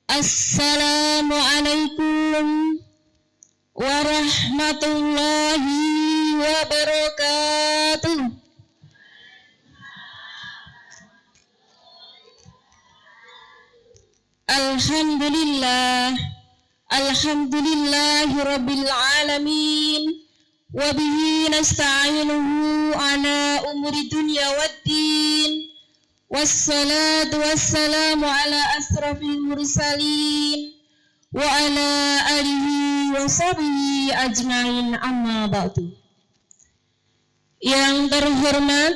Assalamualaikum warahmatullahi wabarakatuh. Alhamdulillahi rabbil alamin. Wa bihi nasta'inuhu ala umuri dunya waddin. Wassalatu wassalamu ala asrafil mursalin wa ala alihi wa sahbihi ajmain, amma ba'du. Yang terhormat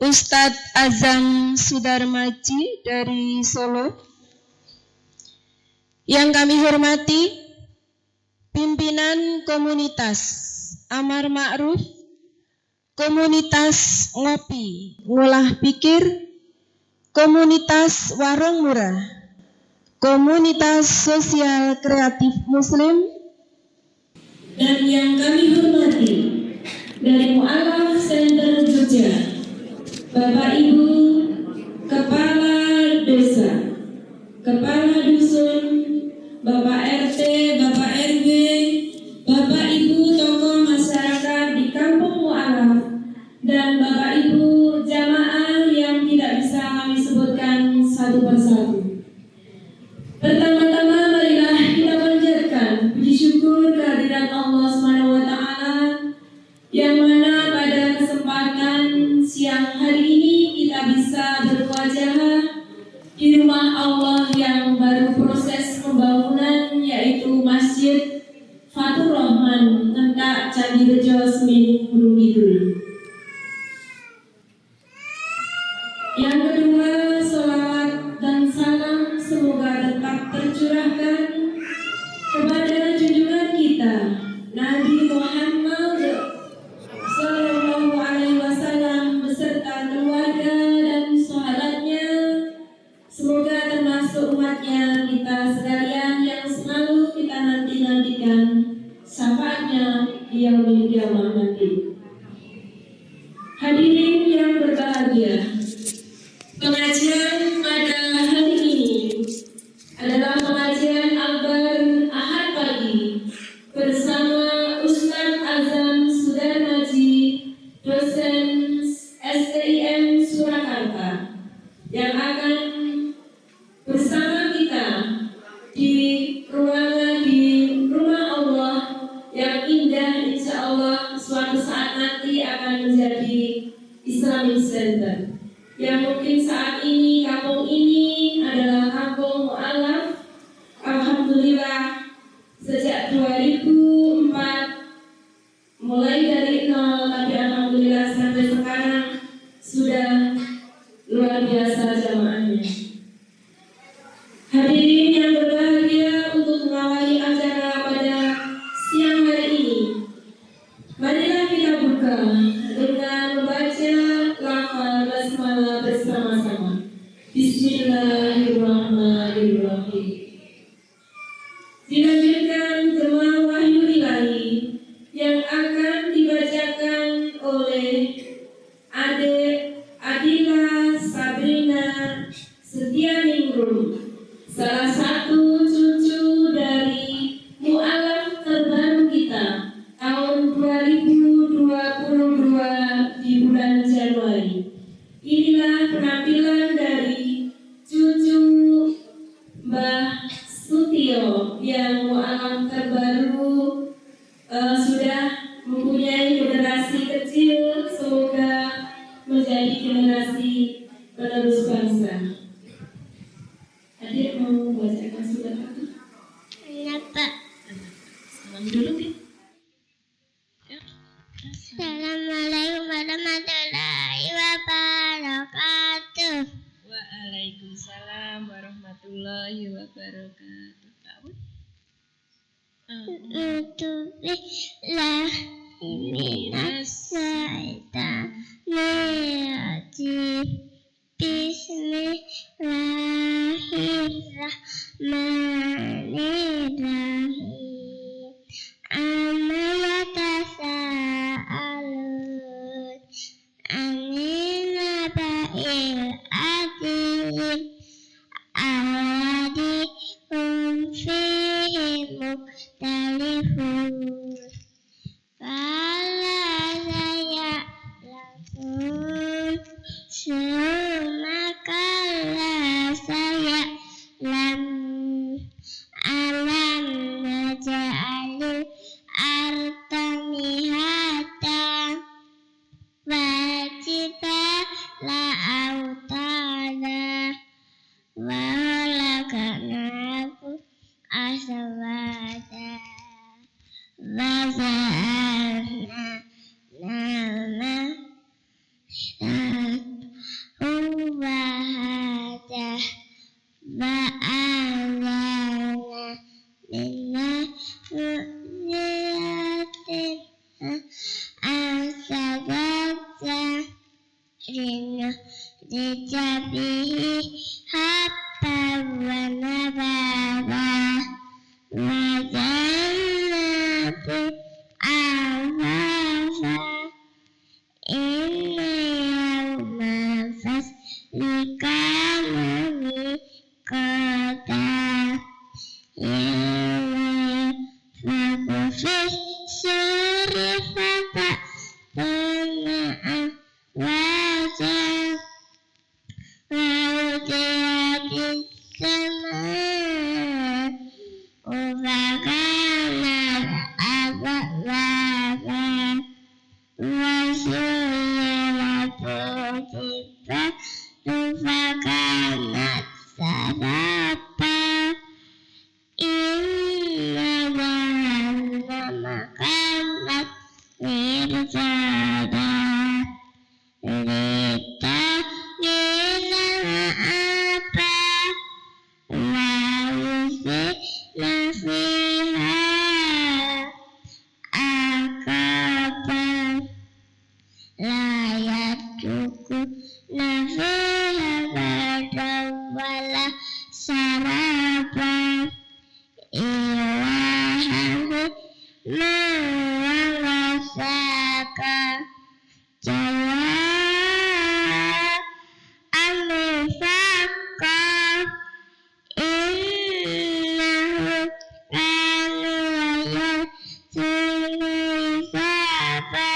Ustadz Azam Sudarmaji dari Solo, yang kami hormati pimpinan komunitas Amar Ma'ruf, komunitas Ngopi Ngolah Pikir, komunitas Warung Murah, komunitas sosial kreatif Muslim, dan yang kami hormati dari Mu'alaf Center Jogja, Bapak Ibu Kepala Desa, Kepala Dusun, Bapak RT, Bapak RW, Bapak Ibu tokoh masyarakat di Kampung Mu'alaf, dan Bapak Ibu jamaah yang tidak bisa kami sebutkan satu persatu. Pertama-tama marilah kita panjatkan puji syukur kehadirat Allah SWT, yang mana pada kesempatan siang hari ini kita bisa berwajah di rumah Allah yang baru proses pembangunan, yaitu Masjid Fatur Rahman Ngentak Candi Rejo Semin Gunung Kidul. Yang kedua, sholawat dan salam semoga tetap tercurahkan kepada junjungan kita Nabi Muhammad Sallallahu Alaihi Wasallam beserta keluarga dan sahabatnya. Semoga termasuk umatnya kita sekalian yang selalu kita nanti-nantikan syafaatnya di yaumil qiyamah nanti. Hadirin yang berbahagia, pengajian pada hari ini adalah pengajian Akbar Ahad pagi bersama Ustadz Azam Sudarmaji, dosen STIM Surakarta, yang akan bersama kita di ruangan di rumah Allah yang indah, insya Allah suatu saat nanti akan menjadi Islamic Center, yang mungkin saat ini kampung ini adalah kampung Mu'alaf. Alhamdulillah sejak 2004 mulai dari nol, tapi alhamdulillah sampai sekarang sudah luar biasa jamaahnya. Hadirin yang berbahagia, untuk mengawali acara pada siang hari ini, marilah kita buka dengan membaca lafal basmalah bersama-sama. Bismillahirrahmanirrahim. Dilanjutkan jemaah wahyu ilahi yang akan dibacakan oleh Adik Adila Sabrina Setianingrum, salah satu cucu dari Mu'alaf terbaru kita tahun 2022 di bulan Januari. Inilah penampilan dari cucu Mbah Sutio yang Mu'alaf terbaru sudah mempunyai generasi kecil, semoga menjadi generasi penerus bangsa. Adik mau bacakan surat apa? Kenapa? Salam dulu ya. Assalamualaikum warahmatullahi wabarakatuh. Waalaikumsalam warahmatullahi wabarakatuh. Alhamdulillah minasyaitonirrajim. Bismillahirrahmanirrahim. Amma yatasaalun anil naba'il azim alladzi lijabihi hatta wa nabata wa jannati afafa inna yawma fasli kana miqata yawma faqfih suri fata tuna'a wajah wawdiyatis sama ufakanat abwaba wasyiratul jibal ufakanat saraba inna jahannama kanat mirsada litagina apa wayusina fiha akaban la yadrukuna fiha bardan wala saraba ilahamu mawasaka jawab al-faqa innahu kanu yasunu hisaba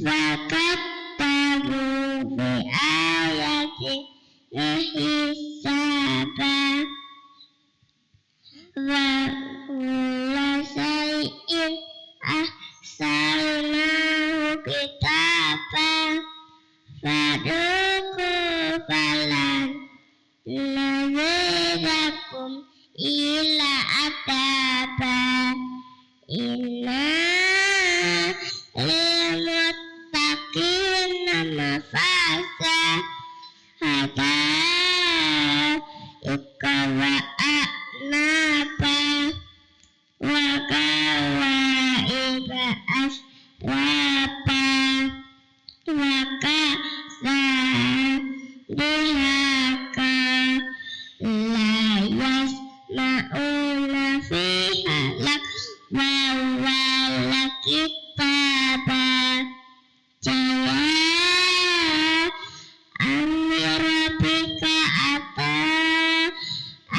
fakattabu bi ayati hisaba wa kulla shay'in ahsanahu kitaban faduku falan nazirakum ila adaba inna lil muttaqina mafasa hada ikawa a'naba wa kawaiba asraba wa kasa bihaka la yasma'una fiha lakwa wala kitaba jawab amrabika apa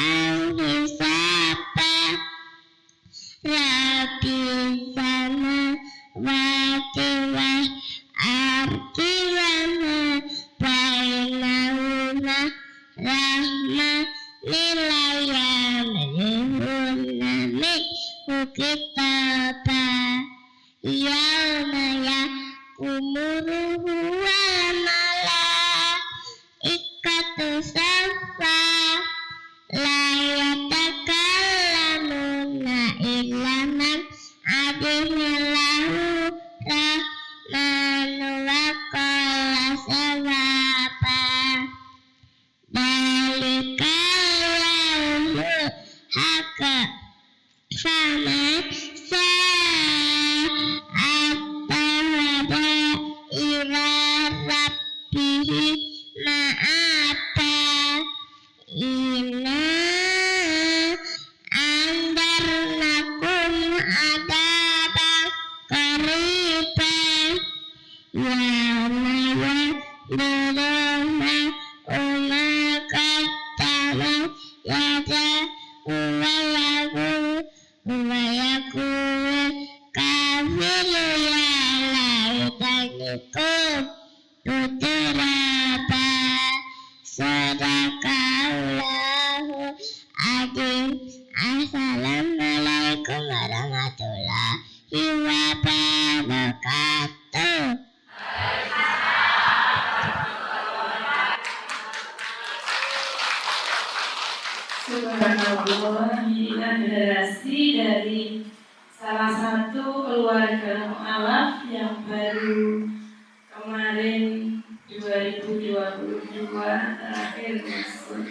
al-hisaba Rabbi sama wati wa ardi wa ma bainahuma rahma nilayamrihunna minhu kitaba yawma yakumuruhu wal malaikatu safa la yatakallamuna illa man adinallahu rahmanu wa qala sawaba balikal yawmul haqqa faman sa'attahada ila rabbihi ma'aba inna andarnakum adaba qariban yawma yaduruna umakatama yada wa yakul kafiru ya laitanikum tuturaba Sadaqallahu adzim. Assalamualaikum warahmatullahi wabarakatuh. Subhanallah, inilah generasi dari salah satu keluarga mu'alaf yang baru kemarin 2022 terakhir masuk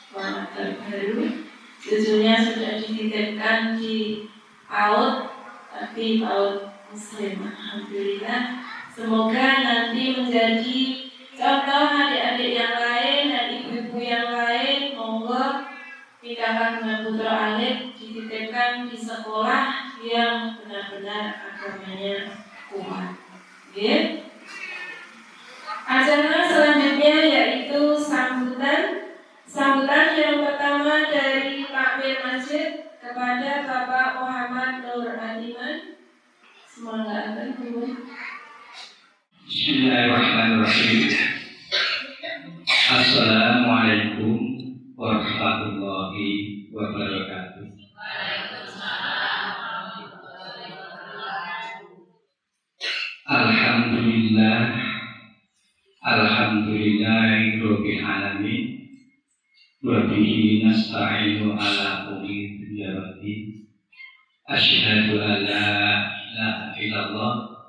sekolah terbaru. Judulnya sudah dititipkan di PAUD, tapi PAUD Muslim. Alhamdulillah, semoga nanti menjadi contoh adik sekolah yang benar-benar agamanya kuat. Okay. Acara selanjutnya yaitu sambutan yang pertama dari Takmir Masjid kepada Bapak Muhammad Nur Adiman. Semoga Bismillahirrahmanirrahim. Assalamualaikum warahmatullahi wabarakatuh. Alhamdulillahirabbil alamin. Wa bihi nasta'inu ala umuri dunya waddin. Asyhadu an la ilaha illallah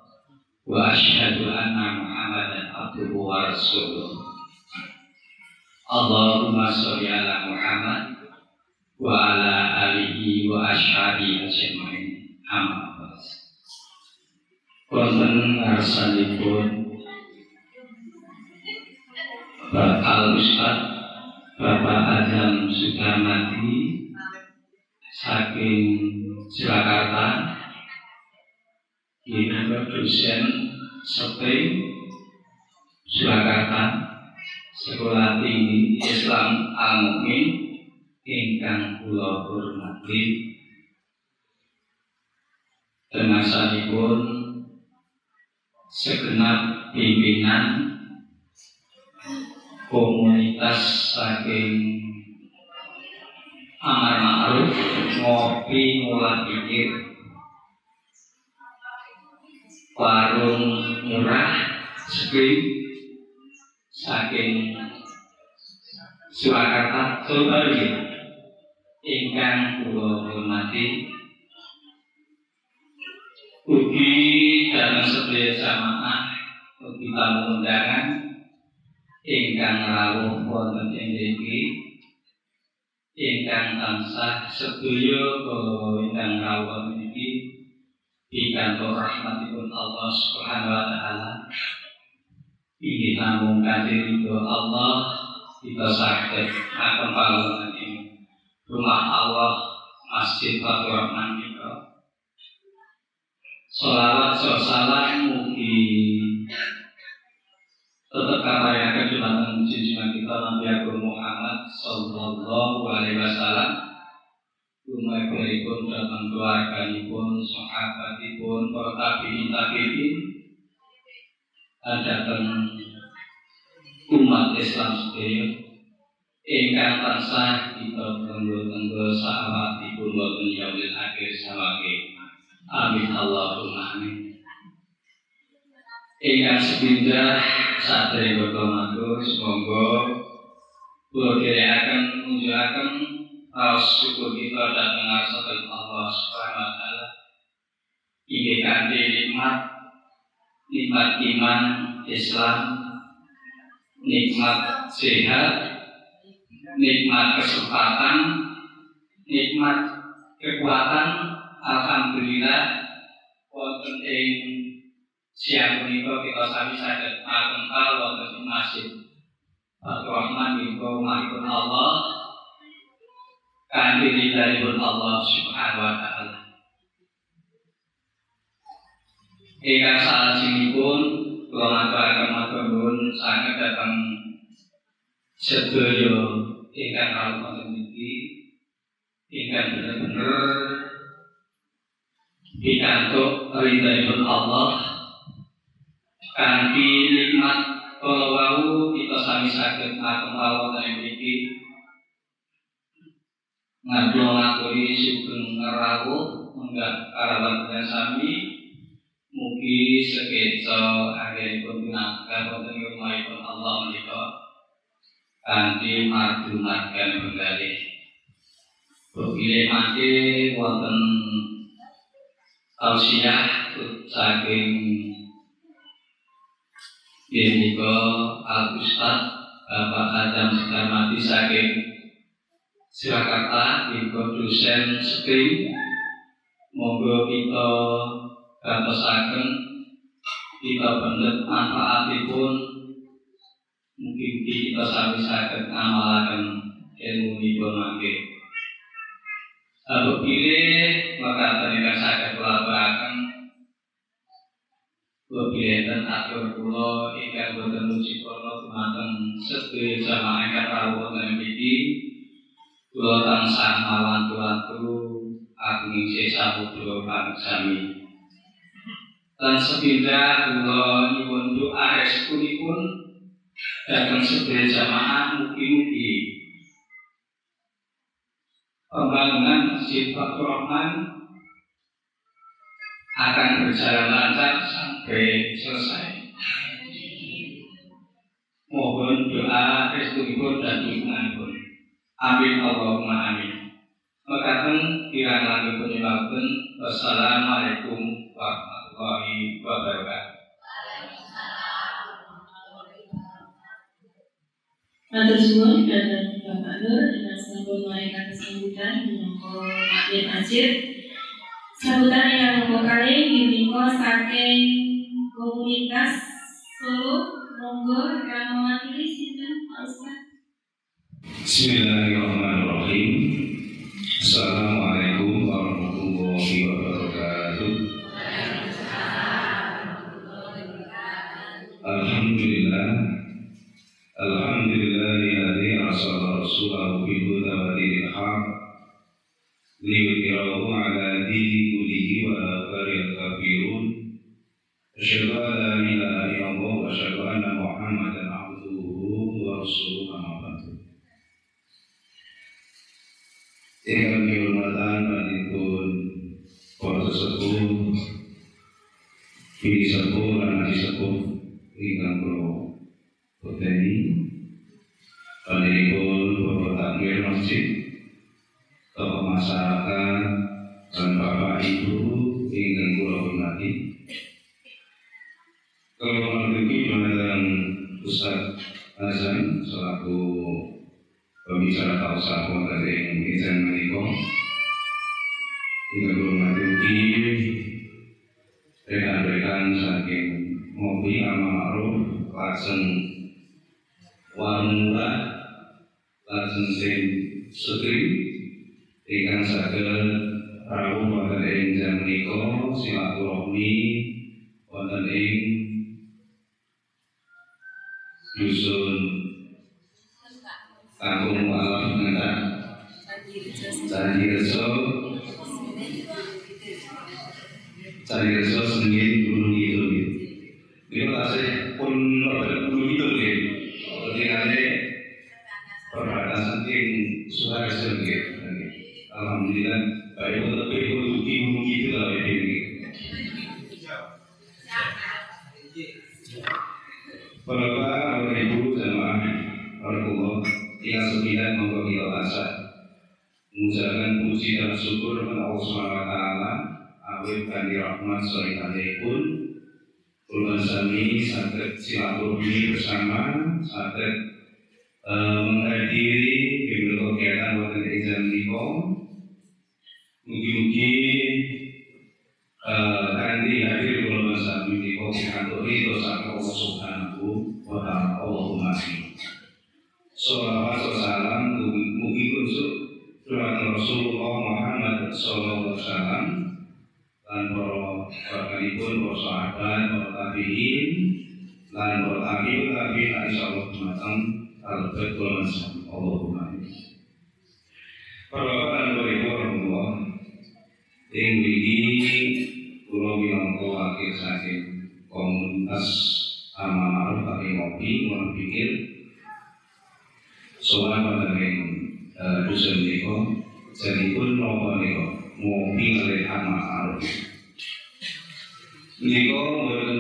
wa asyhadu anna Muhammadan abduhu wa rasuluh. Allahumma sholli ala Muhammad wa ala alihi wa ashabihi ajmain. Amma ba'd. Wonten ngarsanipun Bapak Ustaz Bapak Adam Sudarmadi saking Surakarta, yaitu dosen Sepeng Surakarta, Sekolah Tinggi Islam Al-Mu'min ingkang kula hormati, tengasanipun segenap pimpinan komunitas saking Amar Ma'ruf Ngopi Ngolah Pikir warung murah Spring saking Surakarta Sulawesi ingkang kula hormati, ugi dhateng sedaya jamaah ugi tamu undangan ingkang rawuh wonten ing mriki, ingkang tansah sedaya ingkang rawuh niki pikantuk rahmatipun Allah Subhanahu wa taala. Inggih namung kanthi ridho Allah kita saged ngaten palungan ing rumah Allah Masjid Fathur Rahman kita. Sholawat salam mugi tetap kapayaken dumateng junjungan kita Nabi Agung Muhammad sallallahu alaihi wasallam, umatipun dhateng keluarganipun, sahabatipun, para tabi'in dhateng umat Islam sedaya ingkang tansah kita tenggo-tenggo saawatipun wonten yaumil akhir sawage. Amin Allahumma amin. Ingkang sepindah sadereng kula matur monggo kula dherekaken munjukaken raos syukur kita dhateng ngarsaning Allah Subhanahu wa taala. Inggih kanthi nikmat iman Islam, nikmat sehat, nikmat kesempatan, nikmat kekuatan. Alhamdulillah wonten ing siang punika kita sami saged ngakempal wonten ing Masjid Fathur Rahman menika mahipun Allah kanthi ridhanipun Allah Subhanahu wa taala. Ingkang salajengipun kula maturaken matur nuwun sanget dhateng sedaya ingkang rawuh wonten niki, ingkang bener-bener pikantuk ridhanipun Allah kanthi nikmat kala wau kita sami saged ngakempal wonten mriki ngaturi sugeng rawuh munggah karawan sami. Mugi sekeca anggenipun pinangga wonten ing rumahipun Allah menika kanthi mardu margan penggalih. Bilih mangke wonten tausiah saking menika Al Ustaz Bapak Adam Sudarmadi saking Surakarta, menika dosen Spring. Monggo kita gantosaken kita bendet manfaatipun, mungkin kita sami saged ngamalaken ilmunipun mangke. Pilih maka ingkang saged kula aturaken Wabillahi atur kula ingkang boten muji kula dumateng sedaya jamaah ingkang rawuh wonten mriki. Kula tansah mawantu-wantu ageng sesa putra pangsami. Lan sepindah kula nyuwun doa restuipun dhateng sedaya jamaah mugi-mugi pembangunan Masjid Fathur Rahman akan berjalan lancar sampai selesai. Mohon doa restuipun dan dukunganipun. Amin Allahumma amin. Mekaten kirang langkung penyebabkan. Wassalamualaikum warahmatullahi wabarakatuh. Matur suwun dhateng Bapak Nur ingkang sampun maringaken sambutan minangka Makmum Masjid. Sambutan ingkang nomor kalih punika saking komunitas Solo. Monggo ingkang mewakili sinten Pak Ustaz. Bismillahirrahmanirrahim. Assalamualaikum warahmatullahi wabarakatuh. Alhamdulillah. Alhamdulillahilladzi arsala rasulahu bil huda wa dinil haq liyudhhirahu 'ala dini kullihi wa law karihal kafirun. Asyhadu an la ilaha illallah wa asyhadu anna Muhammadan 'abduhu wa rasuluhu amma ba'du. Ingkang dihormatan panjenengan para sesepuh, bini sepuh lan adik sepuh ingkang kula boteni panjenengan Bapak Takmir Masjid, tokoh masyarakat dan Bapak Ibu ingkang kula hormati. Kalau menurut Madam Ustaz Azan selaku pembicara tausiah wonten ing izin menika ingkang kula hormati rekan-rekan saking Mobi Amal Ma'ruf lajeng warung murah lajeng sing sekri ingkang saged rawuh wonten ing jam menika silaturahmi wonten ing dusun Kampung Mu'alaf Ngentak Cari Reso Senggit Gunung Kidul. Ini tasih pun Gunung Kidul nggih. Tingane perbatasan ing Suharjo nggih. Alhamdulillah baik untuk Gunung Kidul lah ini. Bapak, Ibu, jamaah Allah yang sembilan monggo kita asah mengucapkan puji dan syukur kepada Allah SWT awet kandi rahmat sholihahipun kula sami saged silaturahmi bersama saged menghadiri kegiatan wonten ing jam menika. Mugi-mugi kanthi hadir kula sami menika pikantuk ridho saking Allah Subhanahu wa ta'ala. Allahumma amin. Sholawat salam mugi kunsuk dumateng Rasulullah Muhammad sallallahu alaihi wasallam lan para sahabat, para tabi'in lan para tabi'in insyaallah dumateng kalebet kula sami. Allahumma amin. Para bapak dan ibu rahmatullah ing mriki kula minangka wakil saking komunitas Amal Ma'ruf tapi ngopi mun pikir soal ing dusun menika janipun napa nika ngopi oleh Amal Ma'ruf. Menika boten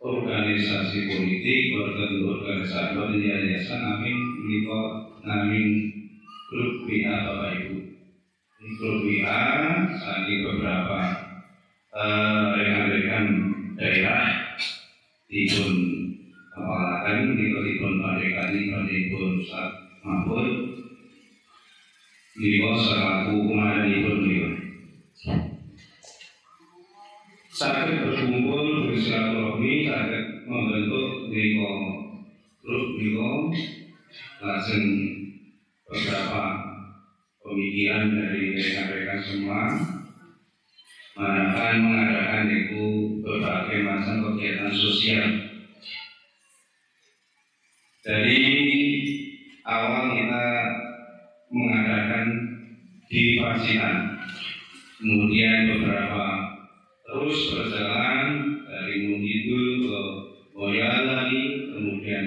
organisasi politik, boten organisasi boten yayasan, amin menika namin grup WA Bapak Ibu. Ini grup WA saking beberapa rekan-rekan daerah dipun kepalakan dipun pandekani pandipun Ustaz Mahfud menika selaku komandanipun menika saged berkumpul bersilaturahmi saged membentuk menika grup menika lajeng beberapa pemikiran dari rekan-rekan semua akan mengadakan itu berbagai macam kegiatan sosial. Dari awal kita mengadakan di Pacitan, kemudian beberapa terus berjalan dari Mungkidul ke Boyolali, kemudian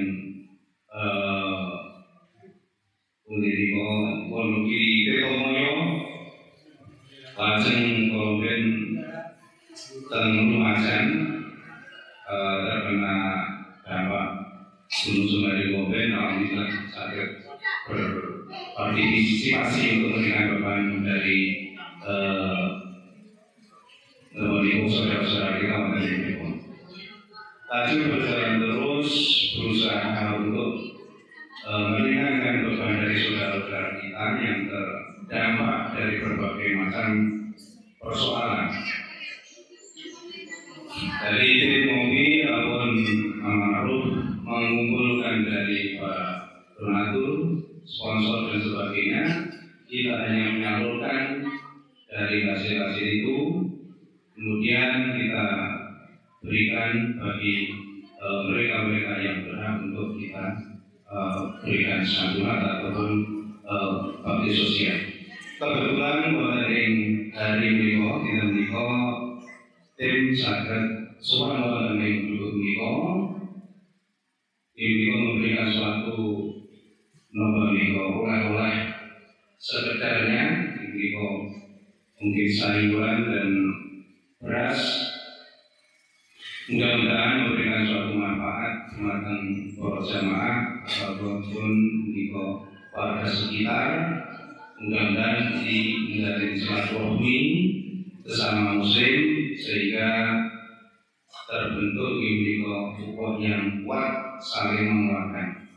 Wonogiri Tetomoyo, lajeng kemudian teng Lumajang terkena dampak Gunung Semeru Goben, alhamdulillah sakit berpartisipasi untuk memberikan beban dari saudara-saudara kita dari Depok. Laju berjalan terus berusaha untuk meringankan beban dari saudara-saudara kita yang terdampak dari berbagai macam persoalan. Dari tim Mobi ataupun Amaruf mengumpulkan dari para donatur, sponsor dan sebagainya. Kita hanya menyalurkan dari hasil-hasil itu, kemudian kita berikan bagi mereka-mereka yang berhak untuk kita berikan santunan ataupun bakti sosial. Kebetulan hari minggu kita minggu tim saged sowan wonten ing penduduk menika, tim memberikan suatu nomor menika oleh-oleh sekedarnya, menika mungkin sayuran dan beras. Mudah-mudahan memberikan suatu manfaat dumateng para jamaah ataupun menika warga sekitar. Mudah-mudahan menjadi silaturahmi sesama muslim sehingga terbentuk menika ukhuwah yang kuat saling menguatkan.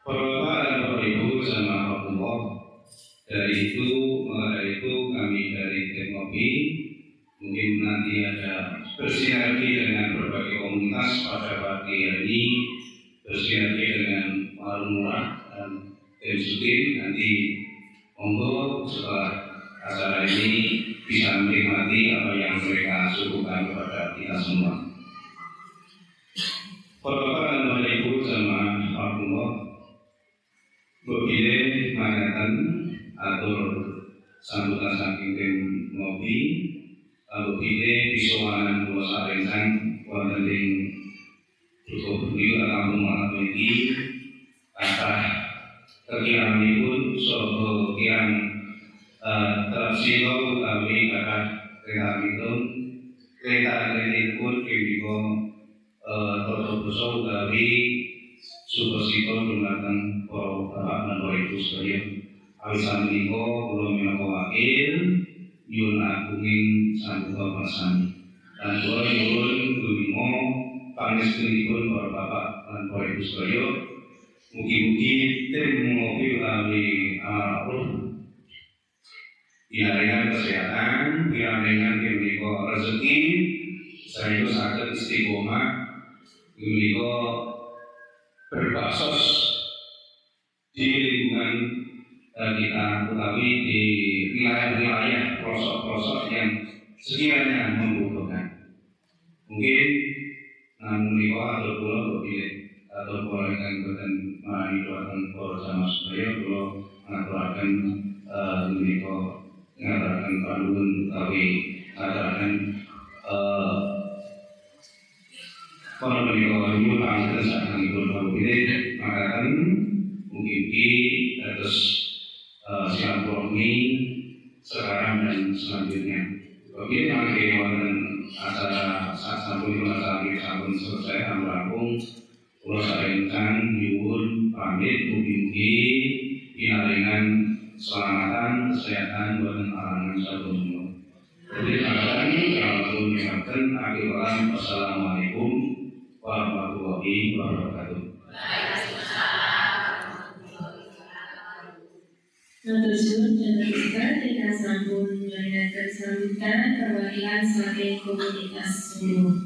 Bapak dan Bapak Ibu sama Allah, dari itu kami dari tim Mobi mungkin nanti ada bersinergi dengan berbagai komunitas pada pagi ini, bersinergi dengan Warung Murah dan tim Sukin. Nanti monggo setelah acara ini bisa menikmati apa yang mereka suguhkan kepada kita semua. Bapak dan Bapak Ibu sama Allah, begini mangatan atur sambutan saking tim Mobi, lalu begini disowanan kula sarencang wonten ing cukup niku kampung Malamiki kathah kekiranipun saha kirang terapsilo utawi kathah kereta-keretipun punika tata basa utawi sukasita dumateng para bapak lan para ibu sedaya. Awisan menika kula minangka wakil nyuwun agunging sambuta persami lan kula nyuwun dungo pangestunipun para bapak lan para ibu sedaya. Mugi-mugi tim Mobi utawi Amaruf pinaringan kesehatan, pinaringan menika rezeki, saya saged istiqomah menika berbaksos di lingkungan kita utawi di wilayah-wilayah pelosok-pelosok yang sekiranya membutuhkan. Mungkin menika atur kula kepilih atur kula ingkang boten marani dhumateng para jamaah sedaya kula ngaturaken menika ngatakan panuwun utawi ngatakan para menika nyuwun pangapunten sakangipun pamilih makaten mugi-mugi terus silaturahmi sekarang dan selanjutnya. Oke, mangke wonten acara sampun sampun selesai rampung kula sarencang nyuwun pamit mugi-mugi pinaringan keselamatan, kesehatan, boten arangan sadonya. Jadi akan kalau mengingatkan akhiran wassalamualaikum warahmatullahi wabarakatuh. Matur suwun dan teruskan kita sambung mendengarkan sambutan perwakilan saking komunitas Solo.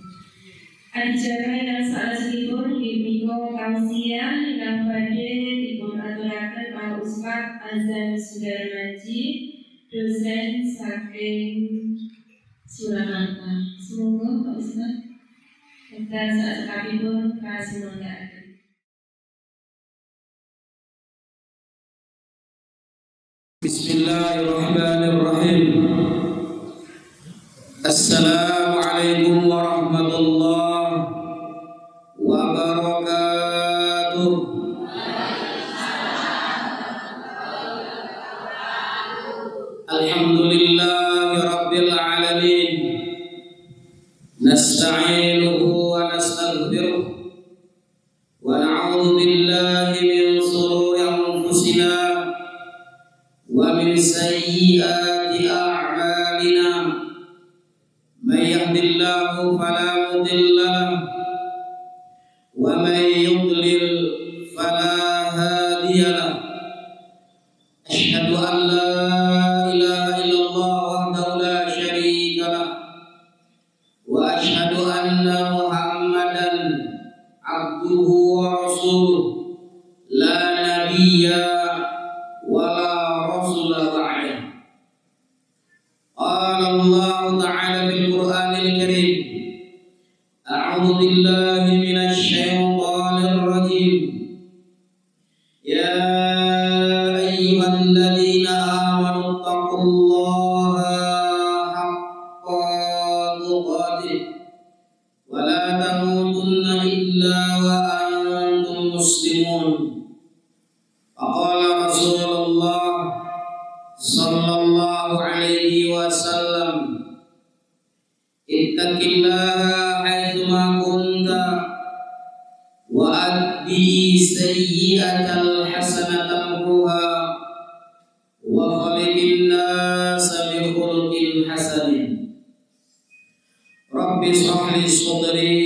Adicara ingkang salajengipun punika tausiah ingkang badhe dipun aturaken Pak Ustaz Azan Sudarmaji, dosen saking Surakarta. Semoga Pak Ustaz dan saat-saatipun kasunandhaaken. Bismillahirrahmanirrahim. Assalamualaikum warahmatullahi wabarakatuh. Alhamdulillahi rabbil alamin. Nasta'inuhu wa nastaghfiruh wa na'udzu billahi min shururi anfusina ومن سيئات أعمالنا من يهد الله فلا مضل له ومن يضلل فلا هادي له أشهد أن لا إله إلا الله وحده لا شريك له وأشهد أن محمدا عبده ورسوله لا نبي ولا رسول بعده. قال الله تعالى في القرآن الكريم: أعوذ بالله من الشيطان الرجيم. يا أيها الذين آمنوا اتقوا الله حق تقاته ولا تموتن إلا وأنتم مسلمون. فقال رسول الله صلى الله عليه وسلم: اتق الله حيثما كنت وأتبع سيئة الحسنة تمحوها وخلق الناس بخلق حسن. رب اشرح لي صدري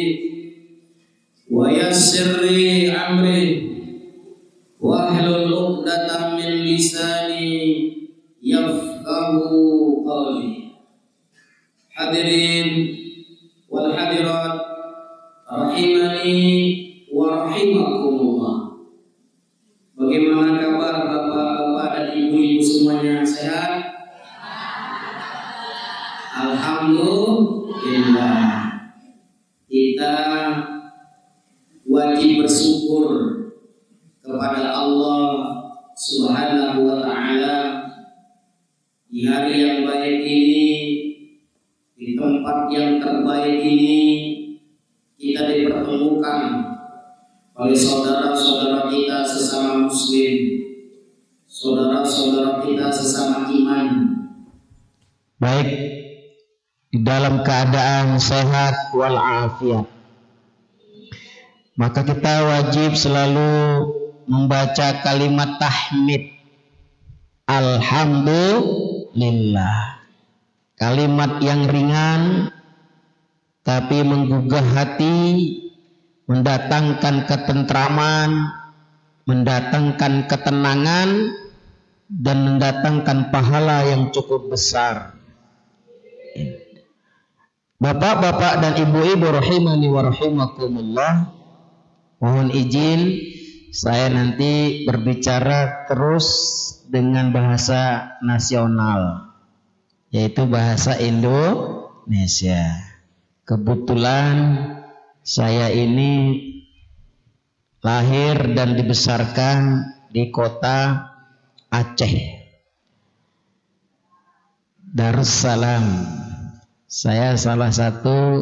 ويسر لي أمري wahlul 'uqdatam min lisani yafqahu qawli. Hadirin wal hadirat rahimani wa rahimakumullah. Bagaimana kabar bapak-bapak dan ibu-ibu semuanya, sehat? Alhamdulillah. Kita wajib bersyukur kepada Allah Subhanahu wa ta'ala di hari yang baik ini, di tempat yang terbaik ini, kita dipertemukan oleh saudara-saudara kita sesama muslim, saudara-saudara kita sesama iman, baik di dalam keadaan sehat walafiat. Maka kita wajib selalu membaca kalimat tahmid, alhamdulillah. Kalimat yang ringan tapi menggugah hati, mendatangkan ketentraman, mendatangkan ketenangan, dan mendatangkan pahala yang cukup besar. Bapak-bapak dan ibu-ibu rahimani wa rahimakumullah, mohon izin saya nanti berbicara terus dengan bahasa nasional, yaitu bahasa Indonesia. Kebetulan saya ini lahir dan dibesarkan di kota Aceh, Darussalam. Saya salah satu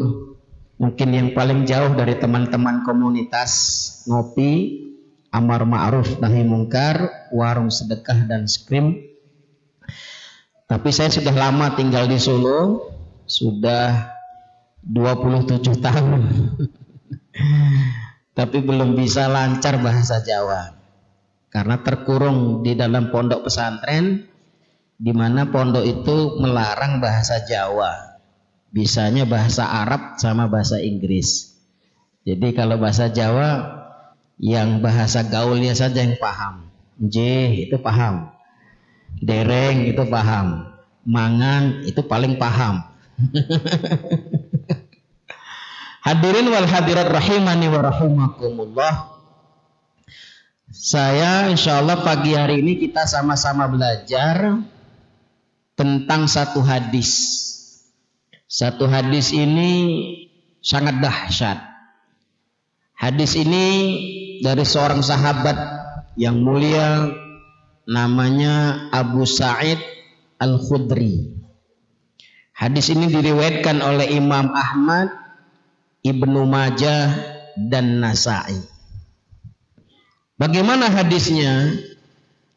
mungkin yang paling jauh dari teman-teman komunitas ngopi, amar ma'ruf nahi mungkar, warung sedekah dan skrim. Tapi saya sudah lama tinggal di Solo, sudah 27 tahun. Tapi belum bisa lancar bahasa Jawa karena terkurung di dalam pondok pesantren, di mana pondok itu melarang bahasa Jawa. Bisanya bahasa Arab sama bahasa Inggris. Jadi kalau bahasa Jawa, yang bahasa gaulnya saja yang paham. J itu paham, dereng itu paham, mangan itu paling paham. Hadirin wal hadirat rahimani wa rahimakumullah. Saya insyaallah pagi hari ini kita sama-sama belajar tentang satu hadis. Satu hadis ini sangat dahsyat. Hadis ini dari seorang sahabat yang mulia namanya Abu Sa'id Al-Khudri. Hadis ini diriwayatkan oleh Imam Ahmad, Ibnu Majah dan Nasa'i. Bagaimana hadisnya?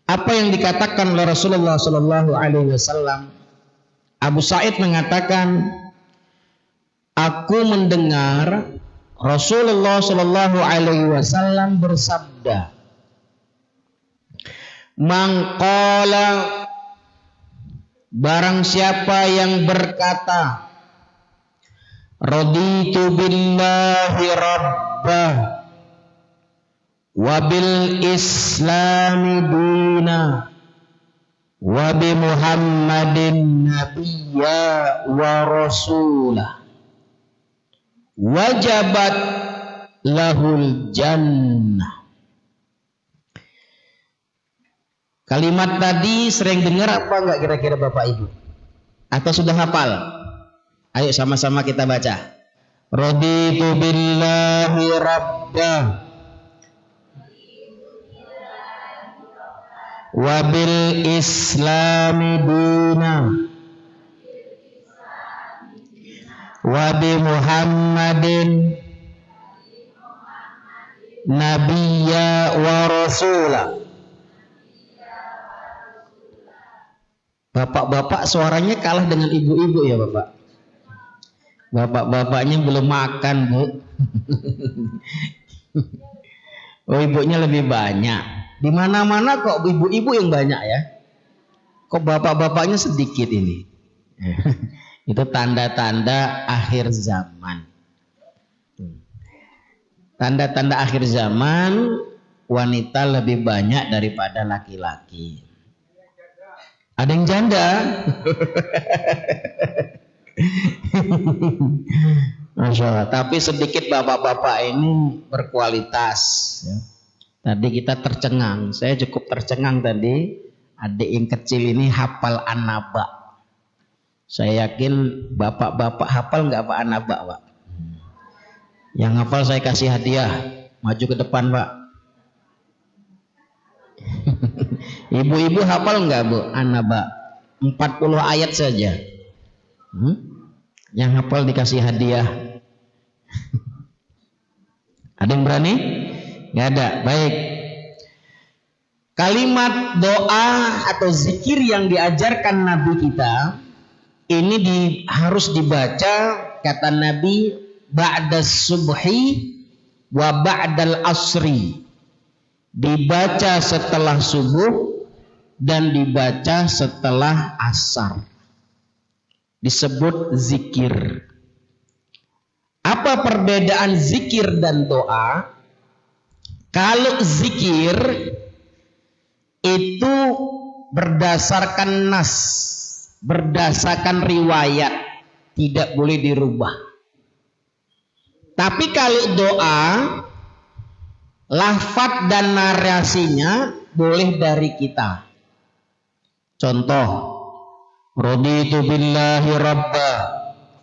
Apa yang dikatakan oleh Rasulullah sallallahu alaihi wasallam? Abu Sa'id mengatakan, aku mendengar Rasulullah sallallahu alaihi wasallam bersabda, "Man qala, barang siapa yang berkata, raditu billahi rabbah wa bil islami dina wa bi muhammadin nabiyya wa rasulah wajabat lahul jannah." Kalimat tadi sering dengar apa enggak kira-kira Bapak Ibu? Atau sudah hafal? Ayo sama-sama kita baca. Raditu billahi rabbah wa bil islami dina wa bi muhammadin nabiyya wa rasulah. Bapak-bapak suaranya kalah dengan ibu-ibu ya Bapak. Bapak-bapaknya belum makan Bu. Oh ibunya lebih banyak. Di mana-mana kok ibu-ibu yang banyak ya. Kok bapak-bapaknya sedikit ini. Itu tanda-tanda akhir zaman. Tanda-tanda akhir zaman, wanita lebih banyak daripada laki-laki. Ada yang janda. Masya Allah. Tapi sedikit bapak-bapak ini berkualitas ya. Tadi kita tercengang. Saya cukup tercengang tadi. Adik yang kecil ini hafal An-Naba. Saya yakin bapak-bapak hafal nggak Pak An-Naba Pak? Yang hafal saya kasih hadiah. Maju ke depan Pak. Ibu-ibu hafal nggak Bu An-Naba? 40 ayat saja. Yang hafal dikasih hadiah. Ada yang berani? Nggak ada. Baik. Kalimat doa atau zikir yang diajarkan Nabi kita ini harus dibaca, kata Nabi, ba'das subhi wa ba'dal asri. Dibaca setelah subuh dan dibaca setelah asar. Disebut zikir. Apa perbedaan zikir dan doa? Kalau zikir itu berdasarkan nas, berdasarkan riwayat, tidak boleh dirubah. Tapi kalau doa, lafaz dan narasinya boleh dari kita. Contoh, raditu billahi rabba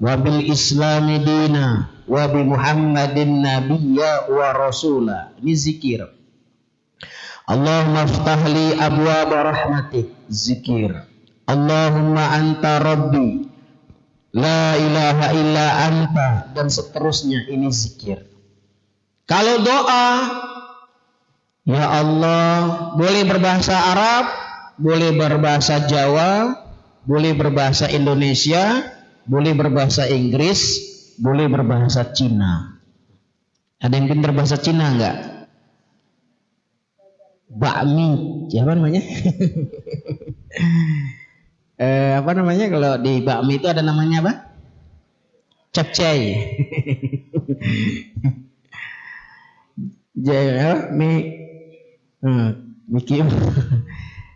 wa bil islami dina wa bi muhammadin nabiyya wa rasula. Ini zikir. Allahumma aftahli abwaaba rahmatik, zikir. Allahumma anta rabbi la ilaha illa anta, dan seterusnya, ini zikir. Kalau doa, ya Allah, boleh berbahasa Arab, boleh berbahasa Jawa, boleh berbahasa Indonesia, boleh berbahasa Inggris, boleh berbahasa Cina. Ada yang pintar bahasa Cina enggak? Bakmi, siapa namanya? Apa namanya kalau di bakmi itu ada namanya apa? Capcay.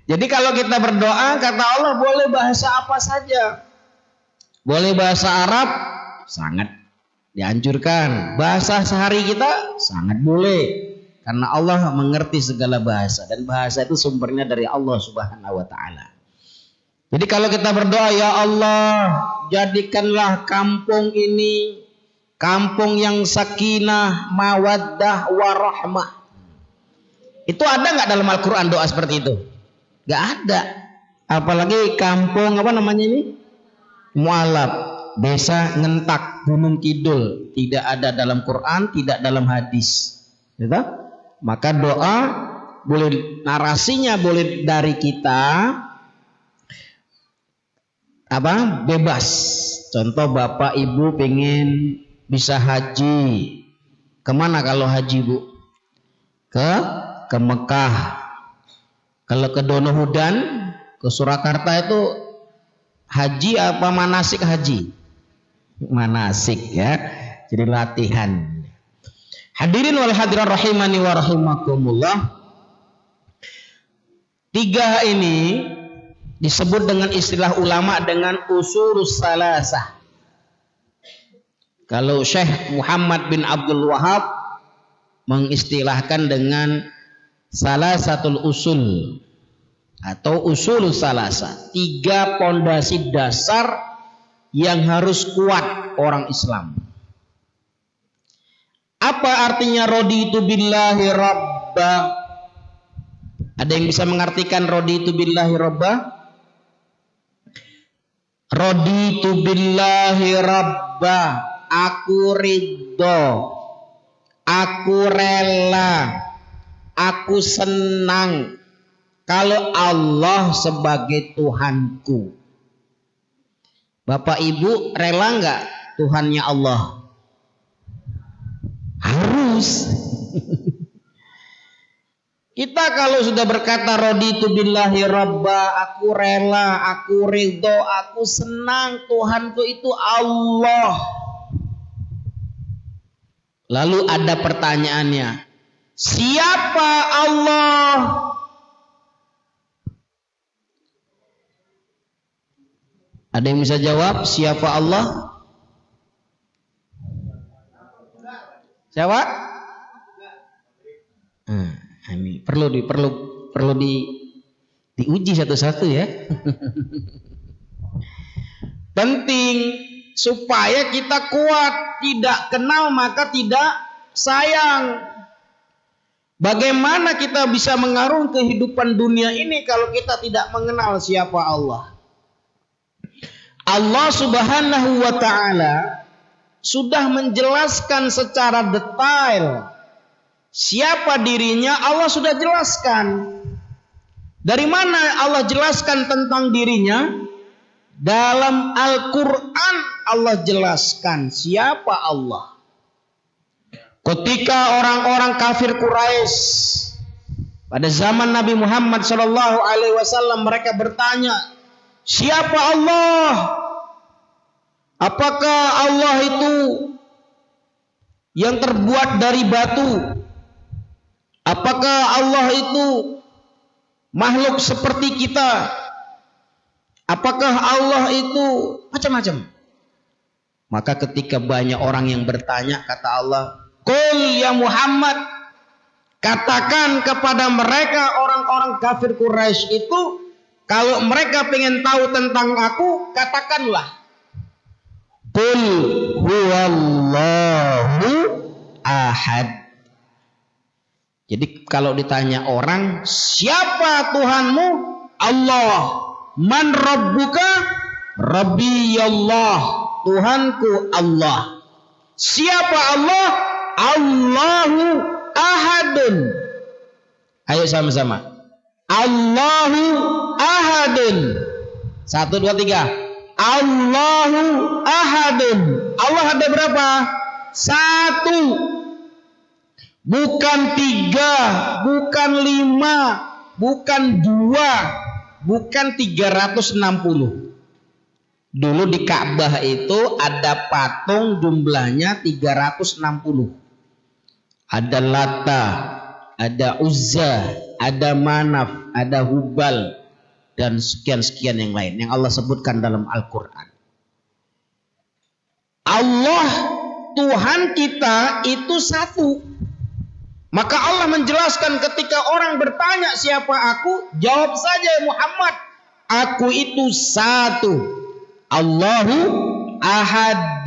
Jadi kalau kita berdoa, kata Allah, boleh bahasa apa saja. Boleh bahasa Arab, sangat. dianjurkan. Bahasa sehari kita sangat boleh, karena Allah mengerti segala bahasa, dan bahasa itu sumbernya dari Allah Subhanahu wa taala. Jadi kalau kita berdoa, ya Allah, jadikanlah kampung ini kampung yang sakinah, mawaddah, warahmah. Itu ada nggak dalam Al-Quran doa seperti itu? Nggak ada. Apalagi kampung apa namanya ini? Mu'alaf, desa Ngentak, Gunung Kidul. Tidak ada dalam Quran, tidak dalam hadis. Gitu? Maka doa boleh, narasinya boleh dari kita apa? Bebas. Contoh bapak ibu pengen bisa haji. Kemana kalau haji bu? Ke Mekah. Kalau ke Donohudan, ke Surakarta itu haji apa manasik haji? Manasik ya. Jadi latihan. Hadirin wal hadirat rahimani wa rahimakumullah. 3 ini disebut dengan istilah ulama dengan usulus salasah. Kalau Syekh Muhammad bin Abdul Wahab mengistilahkan dengan salasatul usul atau usulus salasah. 3 pondasi dasar yang harus kuat orang Islam. Apa artinya raditu billahi rabba? Ada yang bisa mengartikan raditu billahi rabba? Raditu billahi rabba, aku ridho, aku rela, aku senang kalau Allah sebagai Tuhanku. Bapak Ibu rela nggak Tuhannya Allah? Harus. Kita kalau sudah berkata raditu billahi rabba, aku rela, aku ridho, aku senang, Tuhanku itu Allah. Lalu ada pertanyaannya, siapa Allah? Ada yang bisa jawab siapa Allah? Siapa? Ini perlu diuji satu-satu ya. Penting supaya kita kuat, tidak kenal maka tidak sayang. Bagaimana kita bisa mengarungi kehidupan dunia ini kalau kita tidak mengenal siapa Allah? Allah Subhanahu wa taala sudah menjelaskan secara detail siapa dirinya. Allah sudah jelaskan. Dari mana Allah jelaskan tentang dirinya? Dalam Al-Quran Allah jelaskan siapa Allah. Ketika orang-orang kafir Quraisy pada zaman Nabi Muhammad SAW, mereka bertanya, siapa Allah? Apakah Allah itu yang terbuat dari batu? Apakah Allah itu makhluk seperti kita? Apakah Allah itu macam-macam? Maka ketika banyak orang yang bertanya, kata Allah, Qul ya Muhammad, katakan kepada mereka orang-orang kafir Quraisy itu, kalau mereka pengen tahu tentang aku, katakanlah, Qul huwallahu ahad. Jadi kalau ditanya orang, siapa Tuhanmu? Allah. Man rabbuka? Rabbi Allah. Tuhanku Allah. Siapa Allah? Allahu ahadun. Ayo sama-sama. Allahu ahadun. 1, 2, 3. Allahu ahadun. Allah ada berapa? 1. Bukan 3, bukan 5, bukan 2, bukan 360. Dulu di Ka'bah itu ada patung jumlahnya 360. Ada Lata, ada Uzza, ada Manaf, ada Hubal, dan sekian-sekian yang lain yang Allah sebutkan dalam Al-Quran. Allah Tuhan kita itu satu. Maka Allah menjelaskan ketika orang bertanya siapa aku, jawab saja Muhammad, aku itu satu. Allahu Ahad.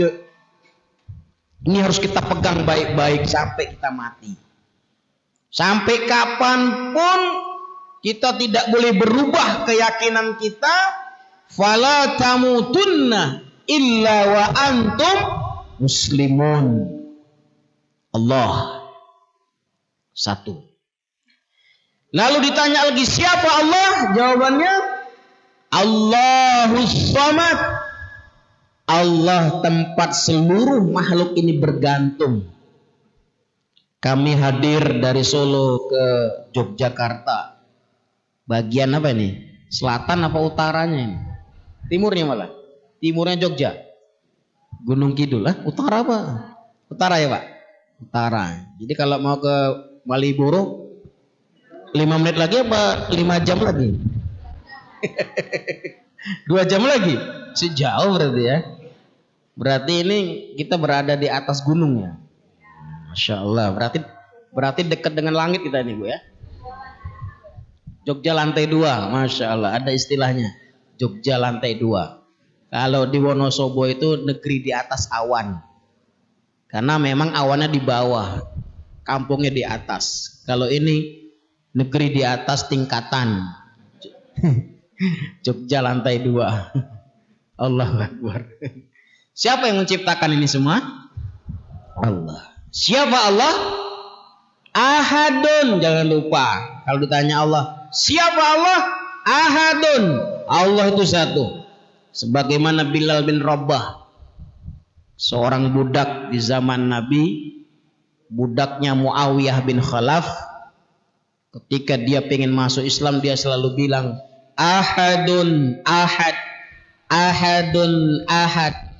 Ini harus kita pegang baik-baik sampai kita mati. Sampai kapanpun kita tidak boleh berubah keyakinan kita. Fala tamutunna illa wa antum muslimun. Allah satu. Lalu ditanya lagi siapa Allah? Jawabannya Allahus Samad. Allah tempat seluruh makhluk ini bergantung. Kami hadir dari Solo ke Yogyakarta. Bagian apa ini? Selatan apa utaranya ini? Timurnya malah. Timurnya Jogja. Gunung Kidul lah. Utara apa? Utara ya Pak? Utara. Jadi kalau mau ke Malioboro 5 menit lagi apa 5 jam lagi? 2 jam lagi? Sejauh berarti ya. Berarti ini kita berada di atas gunung ya. Masya Allah. Berarti dekat dengan langit kita ini Bu ya. Jogja lantai 2. Masya Allah. Ada istilahnya. Jogja lantai 2. Kalau di Wonosobo itu negeri di atas awan. Karena memang awannya di bawah. Kampungnya di atas. Kalau ini negeri di atas tingkatan. Jogja lantai 2. Allahu Akbar. Siapa yang menciptakan ini semua? Allah. Siapa Allah? Ahadun. Jangan lupa. Kalau ditanya Allah, siapa Allah? Ahadun. Allah itu satu. Sebagaimana Bilal bin Rabah, seorang budak di zaman Nabi, budaknya Muawiyah bin Khalaf. Ketika dia pengen masuk Islam, dia selalu bilang, Ahadun ahad, Ahadun ahad.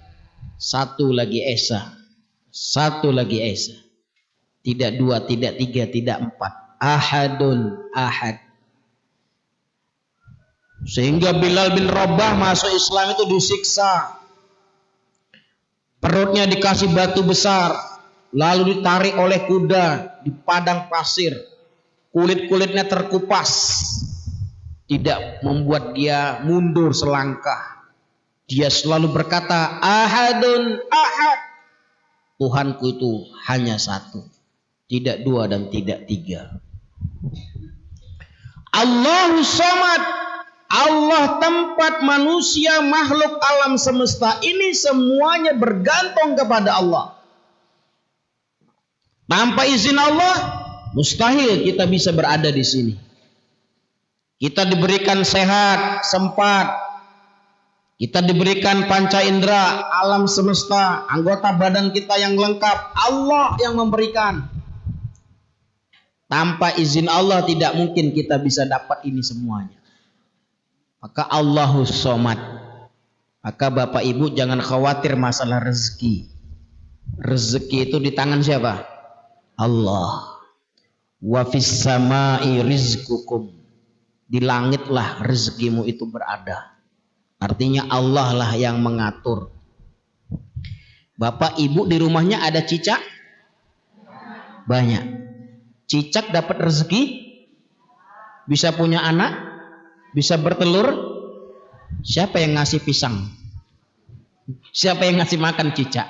Satu lagi Esa, satu lagi Esa. Tidak 2, tidak 3, tidak 4. Ahadun ahad. Sehingga Bilal bin Rabah masuk Islam itu disiksa. Perutnya dikasih batu besar, lalu ditarik oleh kuda di padang pasir. Kulit-kulitnya terkupas. Tidak membuat dia mundur selangkah. Dia selalu berkata, Ahadun ahad. Tuhanku itu hanya satu. Tidak 2 dan tidak 3. Allahus Samad. Allah tempat manusia, makhluk alam semesta ini semuanya bergantung kepada Allah. Tanpa izin Allah, mustahil kita bisa berada di sini. Kita diberikan sehat, sempat. Kita diberikan panca indera, alam semesta, anggota badan kita yang lengkap. Allah yang memberikan. Tanpa izin Allah tidak mungkin kita bisa dapat ini semuanya. Maka Allahus Samad. Maka Bapak Ibu jangan khawatir masalah rezeki. Rezeki itu di tangan siapa? Allah. Wa fis samai rizqukum. Di langitlah rezekimu itu berada. Artinya Allah lah yang mengatur. Bapak Ibu di rumahnya ada cicak? Banyak. Cicak dapat rezeki? Bisa punya anak? Bisa bertelur? Siapa yang ngasih pisang? Siapa yang ngasih makan cicak?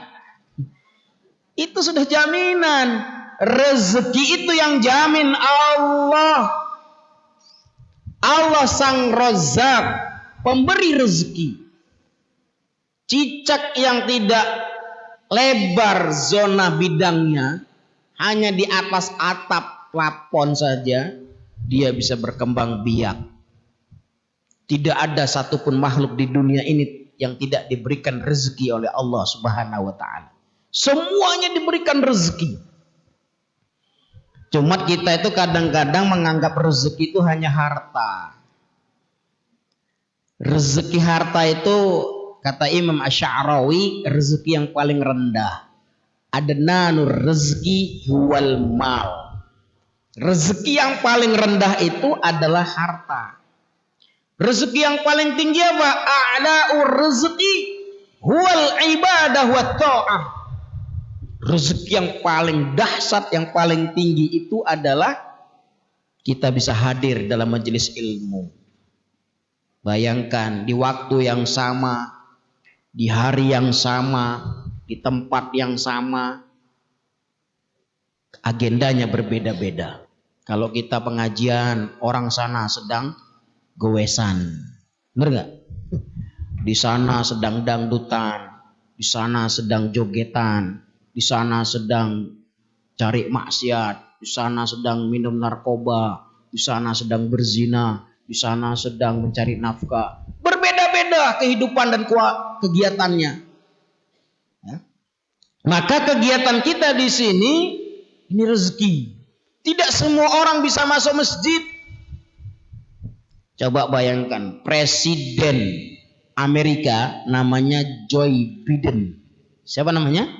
Itu sudah jaminan. Rezeki itu yang jamin Allah. Allah sang Razzaq, pemberi rezeki. Cicak yang tidak lebar zona bidangnya, hanya di atas atap plafon saja, dia bisa berkembang biak. Tidak ada satupun makhluk di dunia ini yang tidak diberikan rezeki oleh Allah Subhanahu wa ta'ala. Semuanya diberikan rezeki. Cuma kita itu kadang-kadang menganggap rezeki itu hanya harta. Rezeki harta itu kata Imam Asy'arawi rezeki yang paling rendah. Adnanur rezeki huwal mal. Rezeki yang paling rendah itu adalah harta. Rezeki yang paling tinggi apa? A'la'ur rezeki huwal ibadah wa ta'ah. Rezeki yang paling dahsyat, yang paling tinggi itu adalah kita bisa hadir dalam majelis ilmu. Bayangkan di waktu yang sama, di hari yang sama, di tempat yang sama, agendanya berbeda-beda. Kalau kita pengajian, orang sana sedang gowesan, bener nggak? Di sana sedang dangdutan, di sana sedang jogetan, di sana sedang cari maksiat, di sana sedang minum narkoba, di sana sedang berzina, di sana sedang mencari nafkah. Berbeda-beda kehidupan dan kegiatannya. Ya. Maka kegiatan kita di sini ini rezeki. Tidak semua orang bisa masuk masjid. Coba bayangkan, Presiden Amerika namanya Joe Biden. Siapa namanya?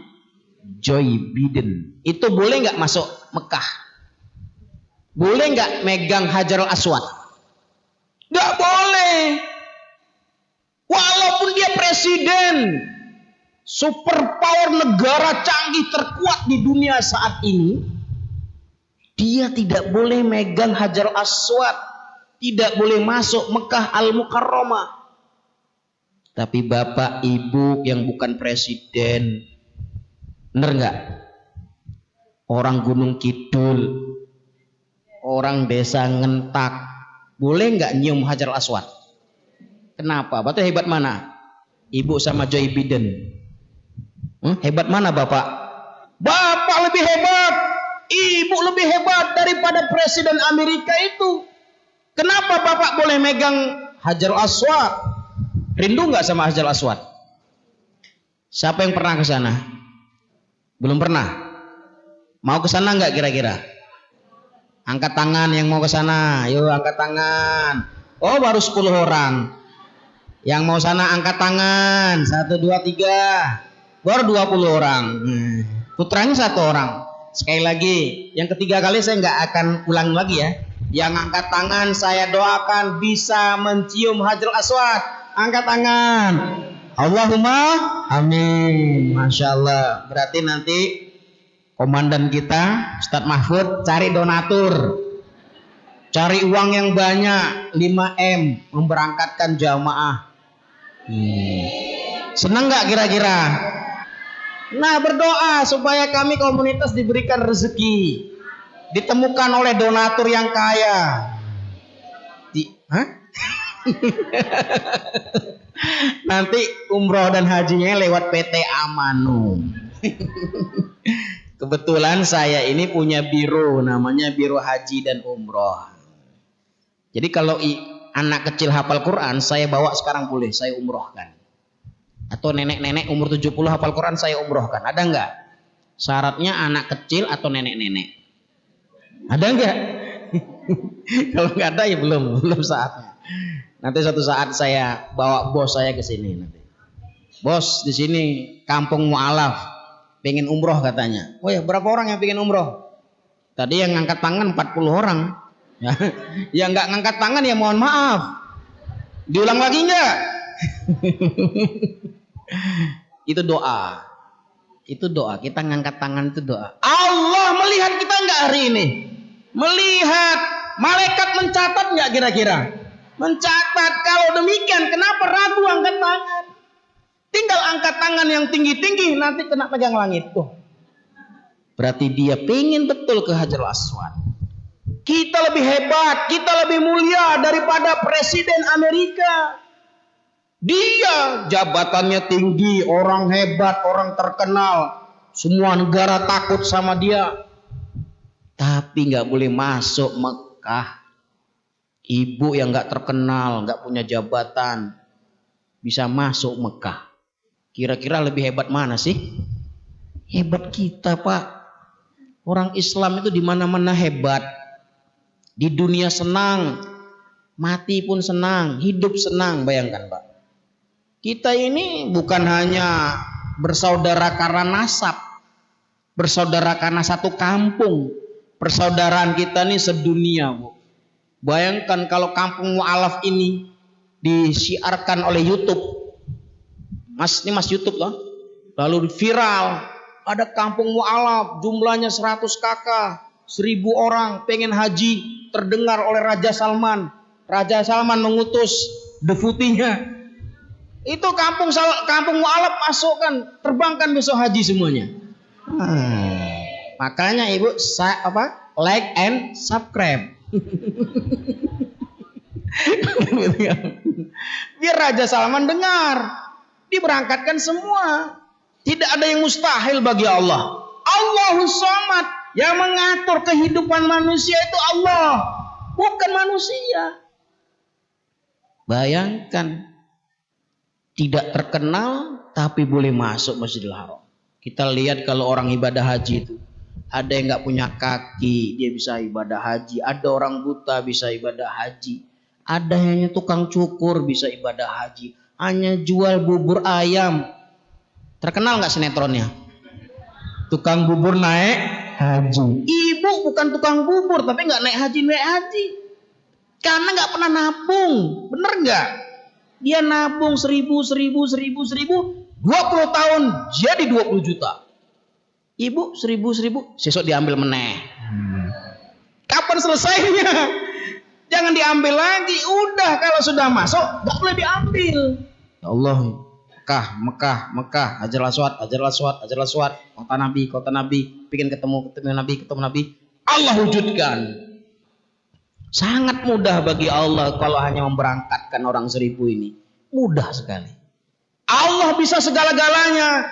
Joe Biden. Itu boleh nggak masuk Mekah? Boleh nggak megang Hajarul Aswad? Nggak boleh. Walaupun dia presiden, superpower negara canggih terkuat di dunia saat ini, dia tidak boleh megang Hajarul Aswad, tidak boleh masuk Mekah Al-Mukarramah. Tapi bapak ibu yang bukan presiden, bener nggak? Orang Gunung Kidul, orang desa Ngentak, boleh nggak nyium Hajarul Aswad? Kenapa? Bapak hebat mana? Ibu sama Joe Biden. Hebat mana bapak? Bapak lebih hebat, ibu lebih hebat daripada presiden Amerika itu. Kenapa bapak boleh megang Hajarul Aswad? Rindu nggak sama Hajarul Aswad? Siapa yang pernah ke sana? Belum pernah? Mau ke sana nggak kira-kira? Angkat tangan yang mau ke sana. Yuk angkat tangan. Oh baru 10 orang. Yang mau sana angkat tangan. 1, 2, 3. Baru 20 orang. Putranya 1 orang. Sekali lagi, yang ketiga kali saya nggak akan ulang lagi ya. Yang angkat tangan saya doakan bisa mencium Hajarul Aswad. Angkat tangan. Allahumma amin. Masya Allah. Berarti nanti komandan kita Ustadz Mahfud cari donatur, cari uang yang banyak, 5M, memberangkatkan jamaah. Senang nggak kira-kira? Nah berdoa supaya kami komunitas diberikan rezeki, ditemukan oleh donatur yang kaya. Nanti umroh dan hajinya lewat PT Amanu. Kebetulan saya ini punya biro, namanya Biro Haji dan Umroh. Jadi kalau anak kecil hafal Quran, saya bawa sekarang boleh, saya umrohkan. Atau nenek-nenek umur 70 hafal Quran, saya umrohkan. Ada enggak? Syaratnya anak kecil atau nenek-nenek? Ada enggak? Kalau enggak ada ya belum saatnya. Nanti suatu saat saya bawa bos saya ke sini nanti. Bos, di sini kampung mu'alaf, pengen umroh katanya. Oh ya, berapa orang yang pengen umroh? Tadi yang ngangkat tangan 40 orang. Ya, yang nggak ngangkat tangan ya mohon maaf. Diulang lagi enggak? Itu doa. Itu doa. Kita ngangkat tangan itu doa. Allah melihat kita enggak hari ini? Melihat. Malaikat mencatat enggak kira-kira? Mencatat. Kalau demikian kenapa ragu angkat tangan? Tinggal angkat tangan yang tinggi-tinggi, nanti kena pegang langit tuh. Berarti dia pengen betul ke Hajarul Aswad. Kita lebih hebat, kita lebih mulia daripada presiden Amerika. Dia jabatannya tinggi, orang hebat, orang terkenal, semua negara takut sama dia. Tapi nggak boleh masuk Mekah. Ibu yang nggak terkenal, nggak punya jabatan, bisa masuk Mekah. Kira-kira lebih hebat mana sih? Hebat kita, Pak. Orang Islam itu di mana-mana hebat. Di dunia senang, mati pun senang, hidup senang. Bayangkan, Pak. Kita ini bukan hanya bersaudara karena nasab, bersaudara karena satu kampung. Persaudaraan kita ini sedunia, Bu. Bayangkan kalau kampung mu'alaf ini disiarkan oleh YouTube. Mas, ini Mas YouTube loh. Lalu viral, ada kampung mu'alaf, jumlahnya 100 kakak, 1000 orang pengen haji, terdengar oleh Raja Salman. Raja Salman mengutus deputinya. Itu kampung mu'alaf masukkan, terbangkan besok haji semuanya. Makanya ibu like and subscribe. Biar Raja Salman dengar, diberangkatkan semua. Tidak ada yang mustahil bagi Allah. Allahus Somad, yang mengatur kehidupan manusia itu Allah, bukan manusia. Bayangkan, tidak terkenal tapi boleh masuk Masjidil Haram. Kita lihat kalau orang ibadah haji itu, ada yang nggak punya kaki, dia bisa ibadah haji. Ada orang buta bisa ibadah haji. Ada yang hanya tukang cukur bisa ibadah haji. Hanya jual bubur ayam. Terkenal nggak sinetronnya? Tukang bubur naik haji. Ibu bukan tukang bubur tapi nggak naik haji. Karena nggak pernah nabung, bener nggak? Dia nabung 1000, 20 tahun jadi 20 juta. Ibu 1000, sesok diambil meneh. Kapan selesainya? Jangan diambil lagi. Udah kalau sudah masuk nggak boleh diambil. Ya Allah, Mekah, Hajar Aswad, kota Nabi, pengen ketemu Nabi, Allah wujudkan. Sangat mudah bagi Allah kalau hanya memberangkatkan orang 1000 ini. Mudah sekali. Allah bisa segala-galanya.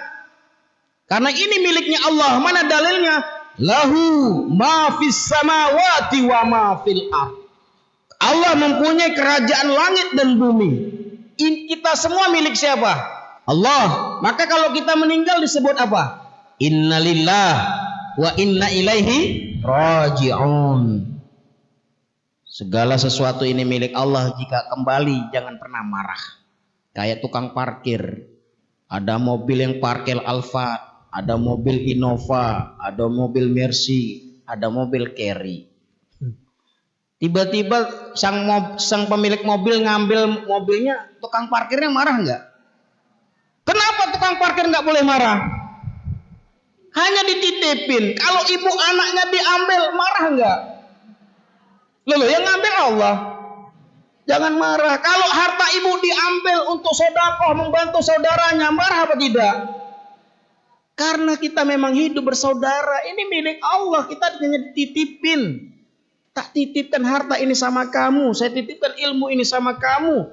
Karena ini miliknya Allah. Mana dalilnya? Lahu ma fis samawati wa ma fil ardh. Allah mempunyai kerajaan langit dan bumi. Kita semua milik siapa? Allah. Maka kalau kita meninggal disebut apa? Innalillah wa inna ilaihi raji'un. Segala sesuatu ini milik Allah. Jika kembali jangan pernah marah. Kayak tukang parkir. Ada mobil yang parkir Alphard, ada mobil Innova, ada mobil Mercy, ada mobil Carry. Tiba-tiba sang pemilik mobil ngambil mobilnya, tukang parkirnya marah nggak? Kenapa tukang parkir nggak boleh marah? Hanya dititipin. Kalau ibu anaknya diambil, marah nggak? Loh, yang ngambil Allah. Jangan marah. Kalau harta ibu diambil untuk sedekah, membantu saudaranya, marah apa tidak? Karena kita memang hidup bersaudara. Ini milik Allah. Kita hanya dititipin. Tak titipkan harta ini sama kamu. Saya titipkan ilmu ini sama kamu.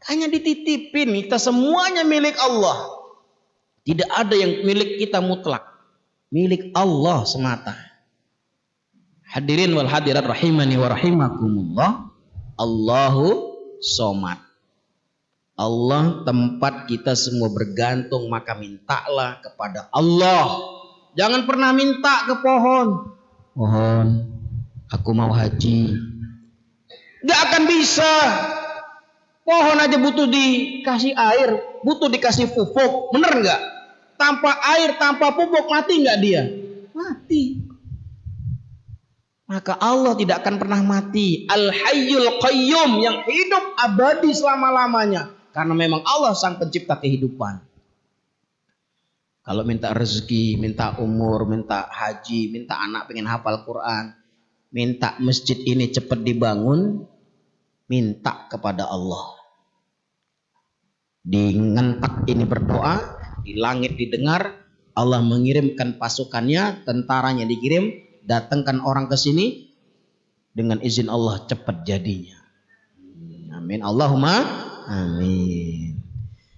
Hanya dititipin. Kita semuanya milik Allah. Tidak ada yang milik kita mutlak. Milik Allah semata. Hadirin wal hadirat rahimani wa rahimakumullah. Allahu Somad. Allah tempat kita semua bergantung, maka mintalah kepada Allah. Jangan pernah minta ke pohon. Pohon, aku mau haji. Gak akan bisa. Pohon aja butuh dikasih air, butuh dikasih pupuk. Bener gak? Tanpa air, tanpa pupuk mati gak dia? Mati. Maka Allah tidak akan pernah mati. Al-Hayyul Qayyum, yang hidup abadi selama-lamanya. Karena memang Allah sang pencipta kehidupan. Kalau minta rezeki, minta umur, minta haji, minta anak pengen hafal Quran, minta masjid ini cepat dibangun, minta kepada Allah. Di ngentak ini berdoa, di langit didengar, Allah mengirimkan pasukannya, tentaranya dikirim, datangkan orang ke sini, dengan izin Allah cepat jadinya. Amin. Allahumma amin.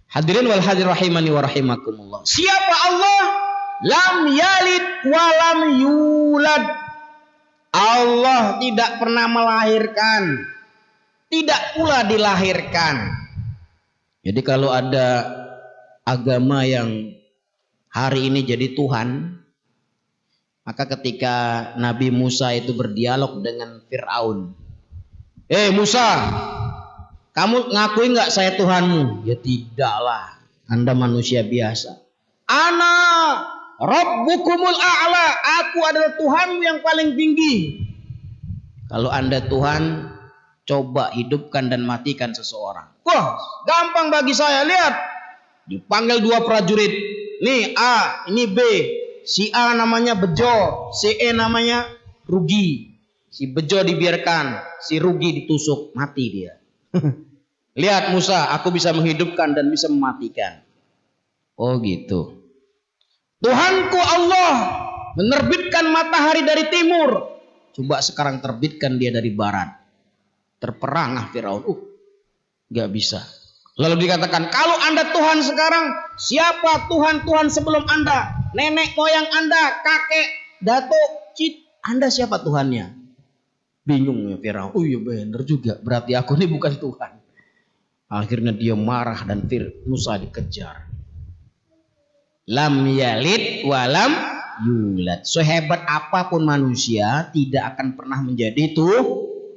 Hadirin wal hadir rahimani wa rahimakumullah. Siapa Allah? Lam yalid wa lam yulad. Allah tidak pernah melahirkan, tidak pula dilahirkan. Jadi kalau ada agama yang hari ini jadi Tuhan, maka ketika Nabi Musa itu berdialog dengan Fir'aun. Musa, kamu ngakui nggak saya Tuhanmu? Ya tidaklah, Anda manusia biasa. Ana Rabbukumul a'la, aku adalah Tuhanmu yang paling tinggi. Kalau Anda Tuhan, coba hidupkan dan matikan seseorang. Wah, gampang bagi saya. Lihat, dipanggil 2 prajurit. Nih A, ini B. Si A namanya Bejo, si E namanya Rugi. Si Bejo dibiarkan, si Rugi ditusuk, mati dia. Lihat Musa, aku bisa menghidupkan dan bisa mematikan. Oh gitu. Tuhanku Allah menerbitkan matahari dari timur. Coba sekarang terbitkan dia dari barat. Terperangah Firaun. Gak bisa. Lalu dikatakan, kalau Anda Tuhan sekarang, siapa Tuhan-Tuhan sebelum Anda? Nenek moyang Anda, kakek, datuk, cit, Anda siapa Tuhannya? Bingung ya Firaun. Oh iya benar juga. Berarti aku ini bukan Tuhan. Akhirnya dia marah dan Musa dikejar. Lam yalid walam yulad. Sehebat apapun manusia tidak akan pernah menjadi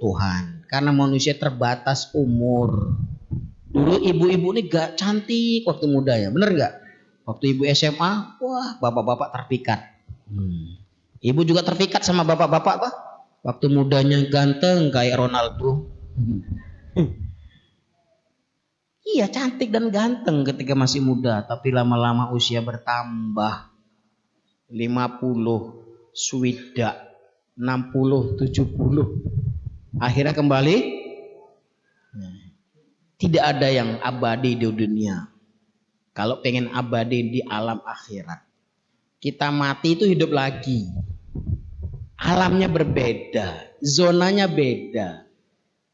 Tuhan. Karena manusia terbatas umur. Dulu ibu-ibu ini gak cantik waktu muda ya. Bener gak? Waktu ibu SMA, wah bapak-bapak terpikat. Ibu juga terpikat sama bapak-bapak apa? Waktu mudanya ganteng kayak Ronaldo. Iya cantik dan ganteng ketika masih muda. Tapi lama-lama usia bertambah. 50, swidak, 60, 70. Akhirnya kembali. Tidak ada yang abadi di dunia. Kalau pengen abadi di alam akhirat. Kita mati itu hidup lagi. Alamnya berbeda, zonanya beda.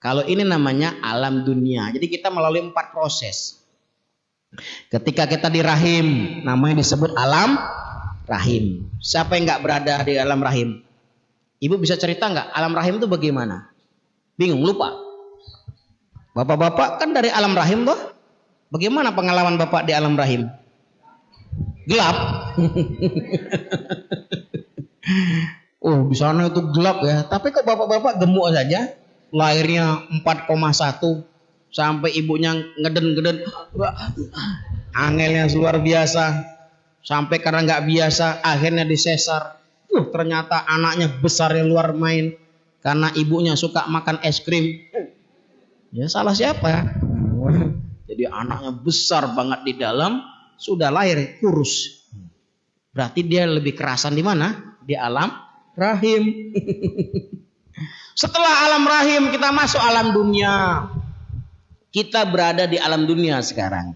Kalau ini namanya alam dunia. Jadi kita melalui 4 proses. Ketika kita di rahim, namanya disebut alam rahim. Siapa yang nggak berada di alam rahim? Ibu bisa cerita nggak alam rahim itu bagaimana? Bingung, lupa. Bapak-bapak kan dari alam rahim toh? Bagaimana pengalaman bapak di alam rahim? Gelap. Oh di sana itu gelap ya. Tapi kok bapak-bapak gemuk saja? Lahirnya 4,1 sampai ibunya ngeden-ngeden. Angelnya luar biasa. Sampai karena nggak biasa akhirnya disesar. Ternyata anaknya besarnya luar main. Karena ibunya suka makan es krim. Ya salah siapa? Jadi anaknya besar banget di dalam. Sudah lahir kurus. Berarti dia lebih kerasan di mana? Di alam rahim. Setelah alam rahim kita masuk alam dunia. Kita berada di alam dunia sekarang.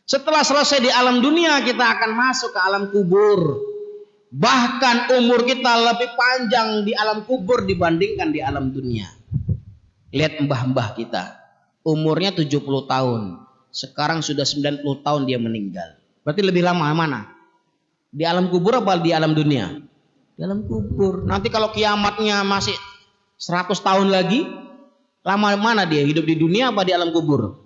Setelah selesai di alam dunia kita akan masuk ke alam kubur. Bahkan umur kita lebih panjang di alam kubur dibandingkan di alam dunia. Lihat mbah-mbah kita. Umurnya 70 tahun. Sekarang sudah 90 tahun dia meninggal. Berarti lebih lama mana? Di alam kubur apa di alam dunia? Di alam kubur. Nanti kalau kiamatnya masih 100 tahun lagi, lama mana dia? Hidup di dunia apa di alam kubur?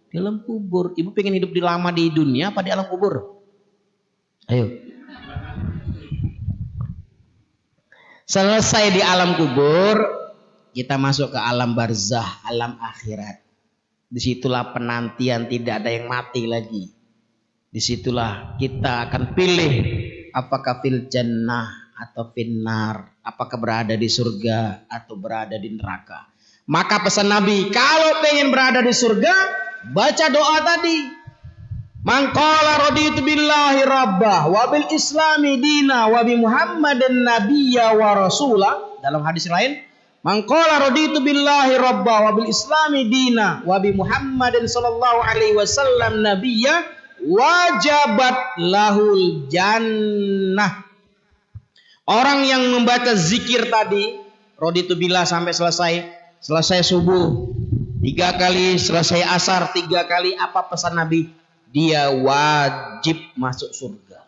Di alam kubur. Ibu pengen hidup lama di dunia apa di alam kubur? Ayo. Selesai di alam kubur, kita masuk ke alam barzah, alam akhirat. Disitulah penantian, tidak ada yang mati lagi. Disitulah kita akan pilih apakah fil jannah atau finnar, apakah berada di surga atau berada di neraka. Maka pesan Nabi, kalau pengen berada di surga, baca doa tadi. Man qala raditu billahi rabbah wa bil islami dina wa bi muhammadin nabiyya wa rasula. Dalam hadis lain, man qala raditu billahi rabbah wa bil islami dina wa bi muhammadin sallallahu alaihi wasallam nabiyya wajabat lahul jannah. Orang yang membaca zikir tadi, raditu billah sampai selesai subuh 3 kali, selesai asar 3 kali, apa pesan Nabi? Dia wajib masuk surga.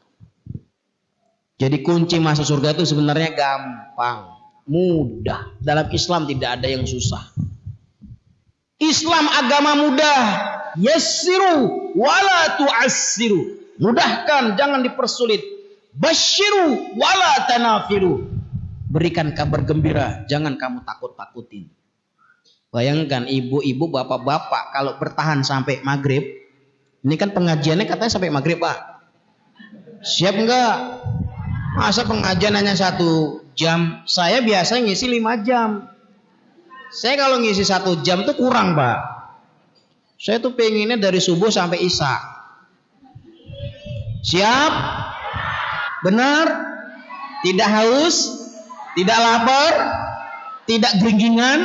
Jadi kunci masuk surga itu sebenarnya gampang, mudah. Dalam Islam tidak ada yang susah. Islam agama mudah. Yassiru wala tu'assiru. Mudahkan, jangan dipersulit. Basyiru wala tanafiru. Berikan kabar gembira, jangan kamu takut-takutin. Bayangkan ibu-ibu, bapak-bapak kalau bertahan sampai maghrib. Ini kan pengajiannya katanya sampai maghrib Pak. Siap enggak? Masa pengajian hanya 1 jam? Saya biasa ngisi 5 jam. Saya kalau ngisi 1 jam tuh kurang Pak. Saya tuh pengennya dari subuh sampai isya. Siap? Benar? Tidak haus? Tidak lapar? Tidak genggingan?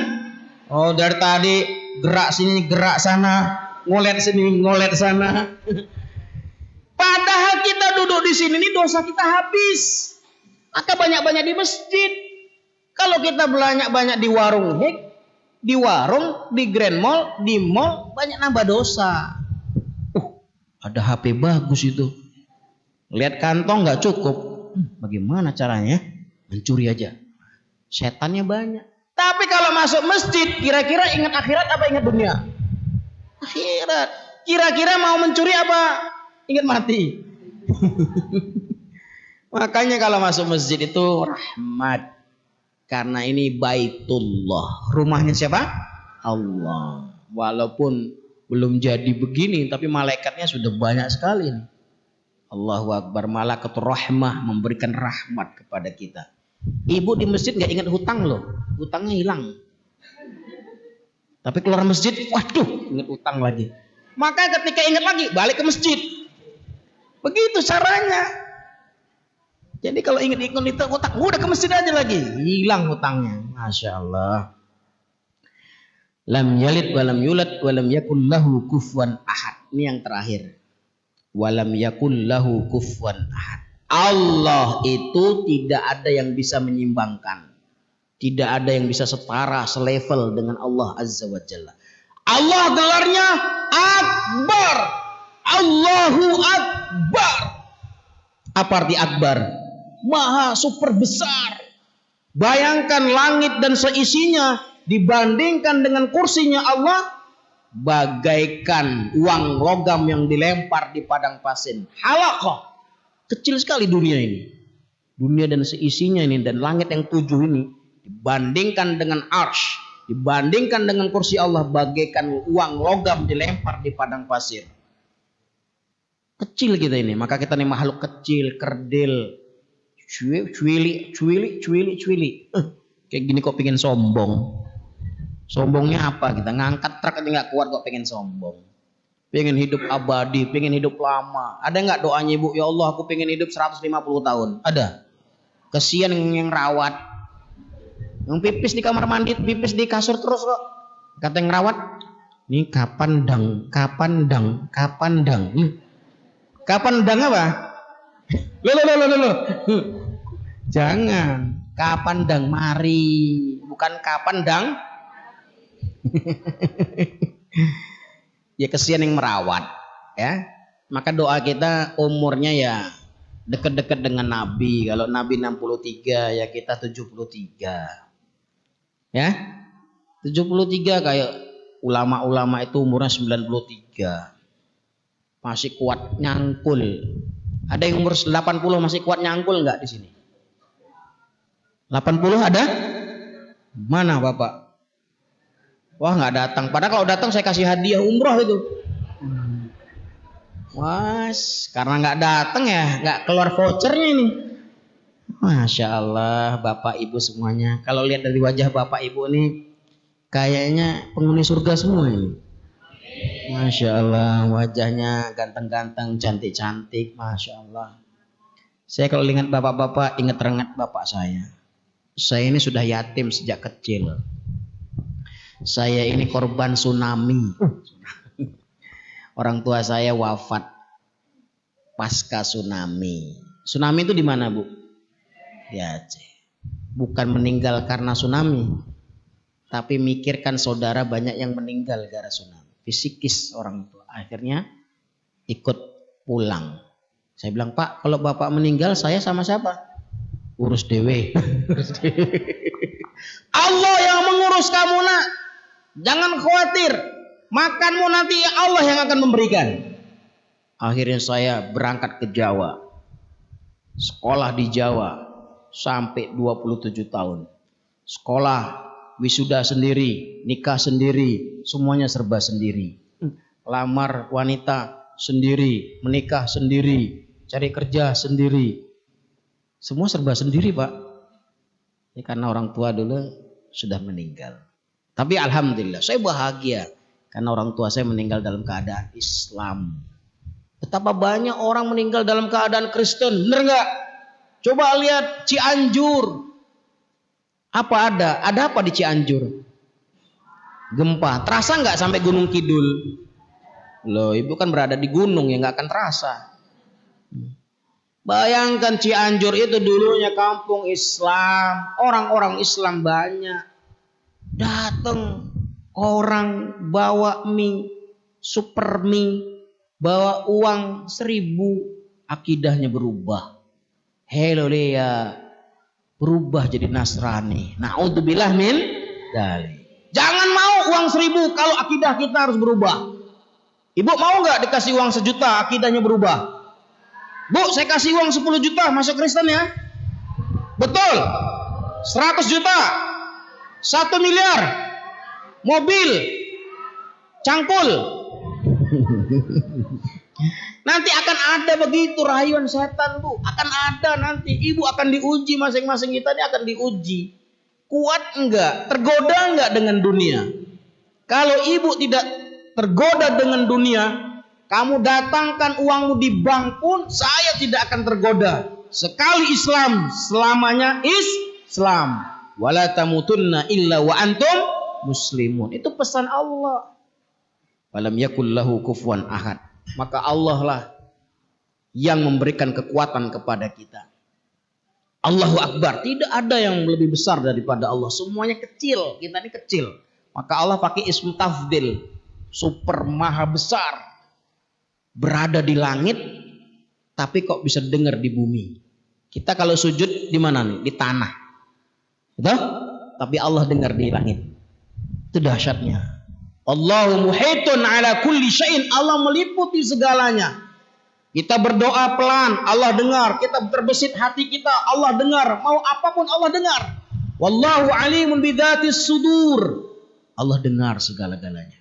Oh, dari tadi gerak sini, gerak sana, ngolet sini, ngolet sana. Padahal kita duduk di sini ini dosa kita habis. Maka banyak-banyak di masjid. Kalau kita banyak-banyak di warung di warung, di Grand Mall, di mall, banyak nambah dosa. Ada HP bagus itu. Lihat kantong nggak cukup. Bagaimana caranya? Mencuri aja. Setannya banyak. Tapi kalau masuk masjid, kira-kira ingat akhirat apa ingat dunia? Akhirat. Kira-kira mau mencuri apa ingat mati? Makanya kalau masuk masjid itu rahmat. Karena ini Baitullah. Rumahnya siapa? Allah. Walaupun belum jadi begini, tapi malaikatnya sudah banyak sekali. Allahu Akbar. Malaikatur rahmah memberikan rahmat kepada kita. Ibu di masjid gak ingat hutang loh. Hutangnya hilang. Tapi keluar masjid, waduh, ingat hutang lagi. Maka ketika ingat lagi, balik ke masjid. Begitu caranya. Jadi kalau ingat-ingat itu hutang, udah ke masjid aja lagi, hilang hutangnya. Masya Allah. Lam yalid walam yulad walam yakul lahu kufuwan ahad. Ini yang terakhir. Walam yakul lahu kufuwan ahad. Allah itu tidak ada yang bisa menyimbangkan. Tidak ada yang bisa setara, selevel dengan Allah Azza wa Jalla. Allah gelarnya Akbar. Allahu Akbar. Apa arti Akbar? Maha super besar. Bayangkan langit dan seisinya dibandingkan dengan kursinya Allah, bagaikan uang logam yang dilempar di padang pasir. Halaqah. Kecil sekali dunia ini. Dunia dan seisinya ini dan langit yang 7 ini dibandingkan dengan arsy, dibandingkan dengan kursi Allah, bagaikan uang logam dilempar di padang pasir. Kecil kita ini, maka kita ini makhluk kecil, kerdil, cuili. Kayak gini kok pengen sombong. Sombongnya apa? Kita ngangkat truk aja nggak kuat kok pengen sombong. Pengen hidup abadi, pengen hidup lama. Ada nggak doanya ibu? Ya Allah, aku pengen hidup 150 tahun. Ada. Kesian yang rawat. Yang pipis di kamar mandi, pipis di kasur terus kok. Kata yang rawat, ini kapan dang? Kapan dang? Kapan dang apa? Loh. Jangan. Kapan dang mari, bukan kapan dang. Ya kesian yang merawat, ya. Maka doa kita umurnya ya dekat-dekat dengan Nabi. Kalau Nabi 63, ya kita 73. Ya. 73 kayak ulama-ulama itu umurnya 93. Masih kuat nyangkul. Ada yang umur 80 masih kuat nyangkul enggak di sini? 80 ada? Mana Bapak? Wah, enggak datang. Padahal kalau datang saya kasih hadiah umroh itu. Was, karena enggak datang ya, enggak keluar vouchernya ini. Masya Allah, Bapak Ibu semuanya. Kalau lihat dari wajah Bapak Ibu ini, kayaknya penghuni surga semua ini. Masya Allah, wajahnya ganteng-ganteng, cantik-cantik, Masya Allah. Saya kalau ingat bapak-bapak, ingat bapak saya. Saya ini sudah yatim sejak kecil. Saya ini korban tsunami. Orang tua saya wafat pasca tsunami. Tsunami itu di mana, Bu? Di Aceh. Bukan meninggal karena tsunami, tapi mikirkan saudara banyak yang meninggal gara tsunami. Fisikis orang tua. Akhirnya ikut pulang. Saya bilang, Pak, kalau Bapak meninggal saya sama siapa? Urus dewe. Allah yang mengurus kamu nak. Jangan khawatir. Makanmu nanti Allah yang akan memberikan. Akhirnya saya berangkat ke Jawa. Sekolah di Jawa sampai 27 tahun. Sekolah, wisuda sendiri, nikah sendiri, semuanya serba sendiri. Lamar wanita sendiri, menikah sendiri, cari kerja sendiri. Semua serba sendiri, Pak. Ya, karena orang tua dulu sudah meninggal. Tapi alhamdulillah saya bahagia karena orang tua saya meninggal dalam keadaan Islam. Betapa banyak orang meninggal dalam keadaan Kristen, bener nggak? Coba lihat Cianjur. Apa ada? Ada apa di Cianjur? Gempa. Terasa nggak sampai Gunung Kidul? Loh, ibu kan berada di gunung ya, nggak akan terasa. Bayangkan Cianjur itu dulunya kampung Islam, orang-orang Islam banyak. Datang orang bawa mie, super mie, bawa uang 1.000, akidahnya berubah. Hello dia, berubah jadi Nasrani. Na'udzubillah min dzalik. Jangan mau uang 1.000 kalau akidah kita harus berubah. Ibu mau nggak dikasih uang 1 juta akidahnya berubah? Bu, saya kasih uang 10 juta masuk Kristen ya. Betul. 100 juta. 1 miliar. Mobil. Cangkul. Nanti akan ada begitu rayuan setan, Bu. Akan ada nanti. Ibu akan diuji, masing-masing kita ini akan diuji. Kuat enggak? Tergoda enggak dengan dunia? Kalau ibu tidak tergoda dengan dunia, kamu datangkan uangmu di bank pun saya tidak akan tergoda. Sekali Islam, selamanya Islam. Wala tamutunna illa wa antum muslimun. Itu pesan Allah. Walam yakul lahu kufuwan ahad. Maka Allah lah yang memberikan kekuatan kepada kita. Allahu Akbar. Tidak ada yang lebih besar daripada Allah. Semuanya kecil. Kita ini kecil. Maka Allah pakai ism tafdil. Super maha besar. Berada di langit, tapi kok bisa dengar di bumi. Kita kalau sujud di mana nih? Di tanah. Betul? Tapi Allah dengar di langit. Itu dahsyatnya. Allahu muhitun ala kulli syai'in. Allah meliputi segalanya. Kita berdoa pelan, Allah dengar. Kita terbesit hati kita, Allah dengar. Mau apapun Allah dengar. Wallahu alimun bidzatis sudur. Allah dengar segala-galanya.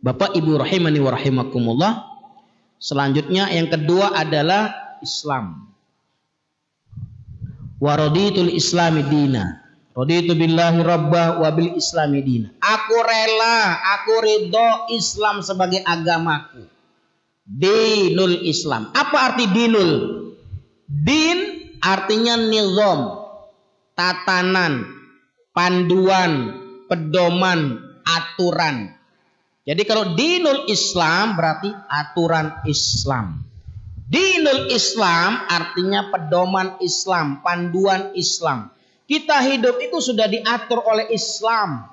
Bapak Ibu rahimani wa rahimakumullah. Selanjutnya yang kedua adalah Islam. Wa raditul islami dina. Raditu billahi rabbah wa bil islami dina. Aku rela, aku ridho Islam sebagai agamaku. Dinul Islam. Apa arti dinul? Din artinya nizam, tatanan, panduan, pedoman, aturan. Jadi kalau dinul Islam berarti aturan Islam. Dinul Islam artinya pedoman Islam, panduan Islam. Kita hidup itu sudah diatur oleh Islam.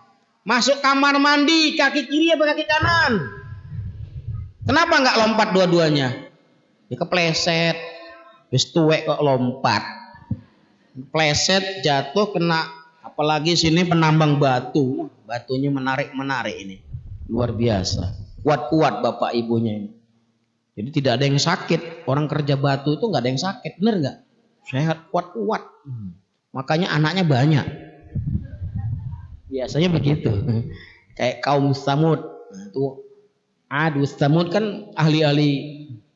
Masuk kamar mandi, kaki kiri apa kaki kanan? Kenapa nggak lompat dua-duanya? Ya kepleset. Wis tuwek kok lompat. Pleset, jatuh, kena. Apalagi sini penambang batu. Batunya menarik-menarik ini. Luar biasa. Kuat-kuat bapak ibunya ini. Jadi tidak ada yang sakit. Orang kerja batu itu nggak ada yang sakit. Bener nggak? Sehat, kuat-kuat. Makanya anaknya banyak. Biasanya begitu. Kayak kaum Samud. Itu Samud kan ahli-ahli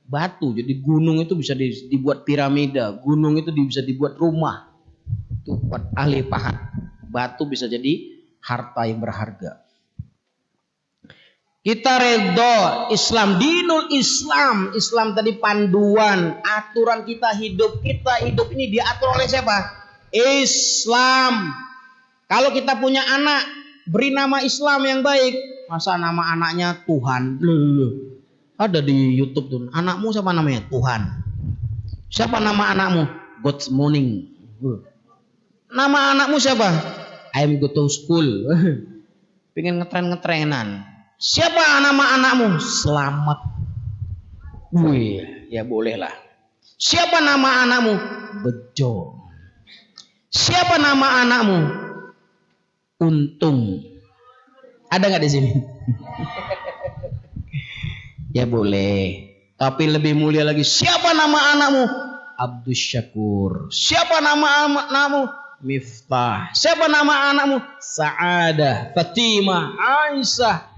batu. Jadi gunung itu bisa dibuat piramida. Gunung itu bisa dibuat rumah. Itu ahli pahat. Batu bisa jadi harta yang berharga. Kita redho Islam, dinul Islam. Islam tadi panduan, aturan kita hidup ini diatur oleh siapa? Islam. Kalau kita punya anak, beri nama Islam yang baik. Masa nama anaknya Tuhan? Ada di YouTube tuh. Anakmu siapa namanya? Tuhan. Siapa nama anakmu? God's morning. Nama anakmu siapa? I'm go to school. Pengen ngetren-ngetrenan. Siapa nama anakmu? Selamat. Wih, ya bolehlah. Siapa nama anakmu? Bejo. Siapa nama anakmu? Untung. Ada nggak di sini? Ya boleh. Tapi lebih mulia lagi. Siapa nama anakmu? Abdus Syakur. Siapa nama anakmu? Miftah. Siapa nama anakmu? Sa'adah, Fatimah, Aisyah.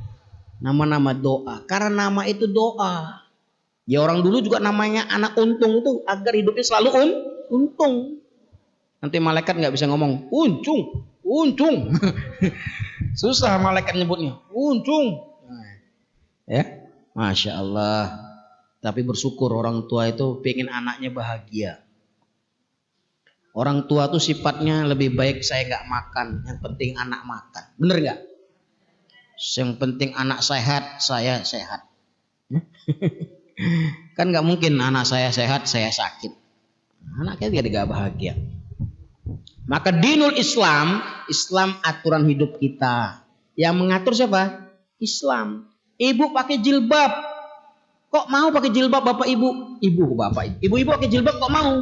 Nama-nama doa. Karena nama itu doa. Ya orang dulu juga namanya anak untung itu agar hidupnya selalu untung. Nanti malaikat nggak bisa ngomong uncung. Susah malaikat nyebutnya uncung. Ya, masya Allah. Tapi bersyukur orang tua itu pengen anaknya bahagia. Orang tua tuh sifatnya lebih baik saya nggak makan, yang penting anak makan. Bener nggak? Yang penting anak sehat, saya sehat. Kan nggak mungkin anak saya sehat, saya sakit. Anaknya tidak bahagia. Maka dinul Islam, Islam aturan hidup kita. Yang mengatur siapa? Islam. Ibu pakai jilbab. Kok mau pakai jilbab bapak ibu? Ibu bapak ibu. Ibu pakai jilbab kok mau?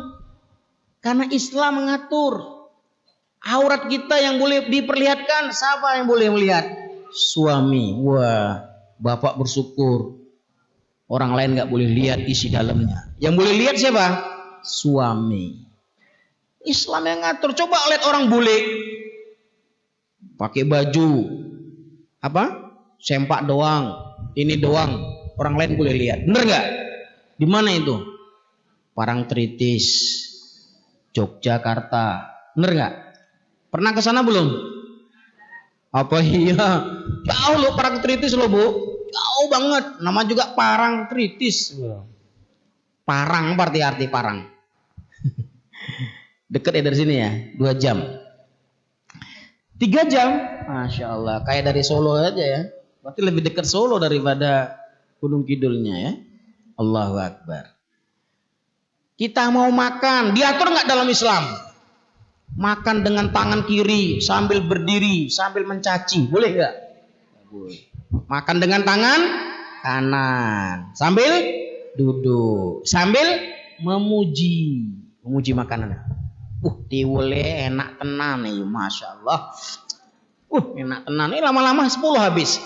Karena Islam mengatur. Aurat kita yang boleh diperlihatkan, siapa yang boleh melihat? Suami. Wah, bapak bersyukur. Orang lain nggak boleh lihat isi dalamnya. Yang boleh lihat siapa? Suami. Islam yang ngatur. Coba lihat orang bule pakai baju apa? Sempak doang, ini doang. Orang lain boleh lihat. Bener nggak? Di mana itu? Parangtritis, Yogyakarta. Bener nggak? Pernah ke sana belum? Apa iya? Jauh loh Parangtritis loh bu. Jauh banget. Nama juga Parangtritis. Parang arti parang. Deket ya dari sini ya, 2 jam. 3 jam, Masya Allah, kayak dari Solo aja ya. Berarti lebih dekat Solo daripada Gunung Kidulnya ya. Allahu Akbar. Kita mau makan, diatur nggak dalam Islam? Makan dengan tangan kiri sambil berdiri, sambil mencaci, boleh nggak? Boleh. Makan dengan tangan kanan, sambil duduk, sambil memuji makanan. Diwule enak tenan nih, Masya Allah. Enak tenan. Ini lama-lama 10 habis.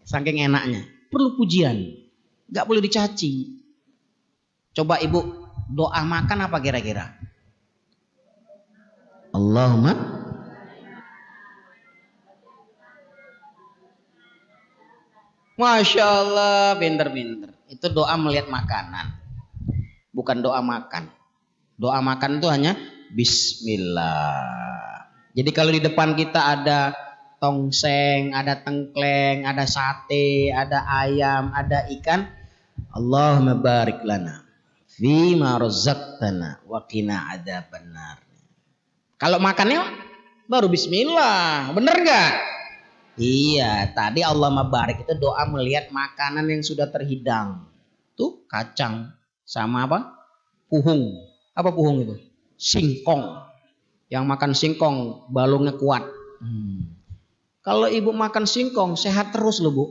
Saking enaknya. Perlu pujian. Gak boleh dicaci. Coba ibu doa makan apa kira-kira? Allahumma. Masya Allah, pinter-pinter. Itu doa melihat makanan. Bukan doa makan. Doa makan itu hanya Bismillah. Jadi kalau di depan kita ada tongseng, ada tengkleng, ada sate, ada ayam, ada ikan, Allahumma barik lana fima razaqtana wa qina adzabannar. Kalau makannya baru Bismillah, bener nggak? Iya, tadi Allahumma barik itu doa melihat makanan yang sudah terhidang. Tuh kacang sama apa? Puhung. Apa puhung itu? Singkong. Yang makan singkong balungnya kuat. Kalau ibu makan singkong sehat terus loh bu.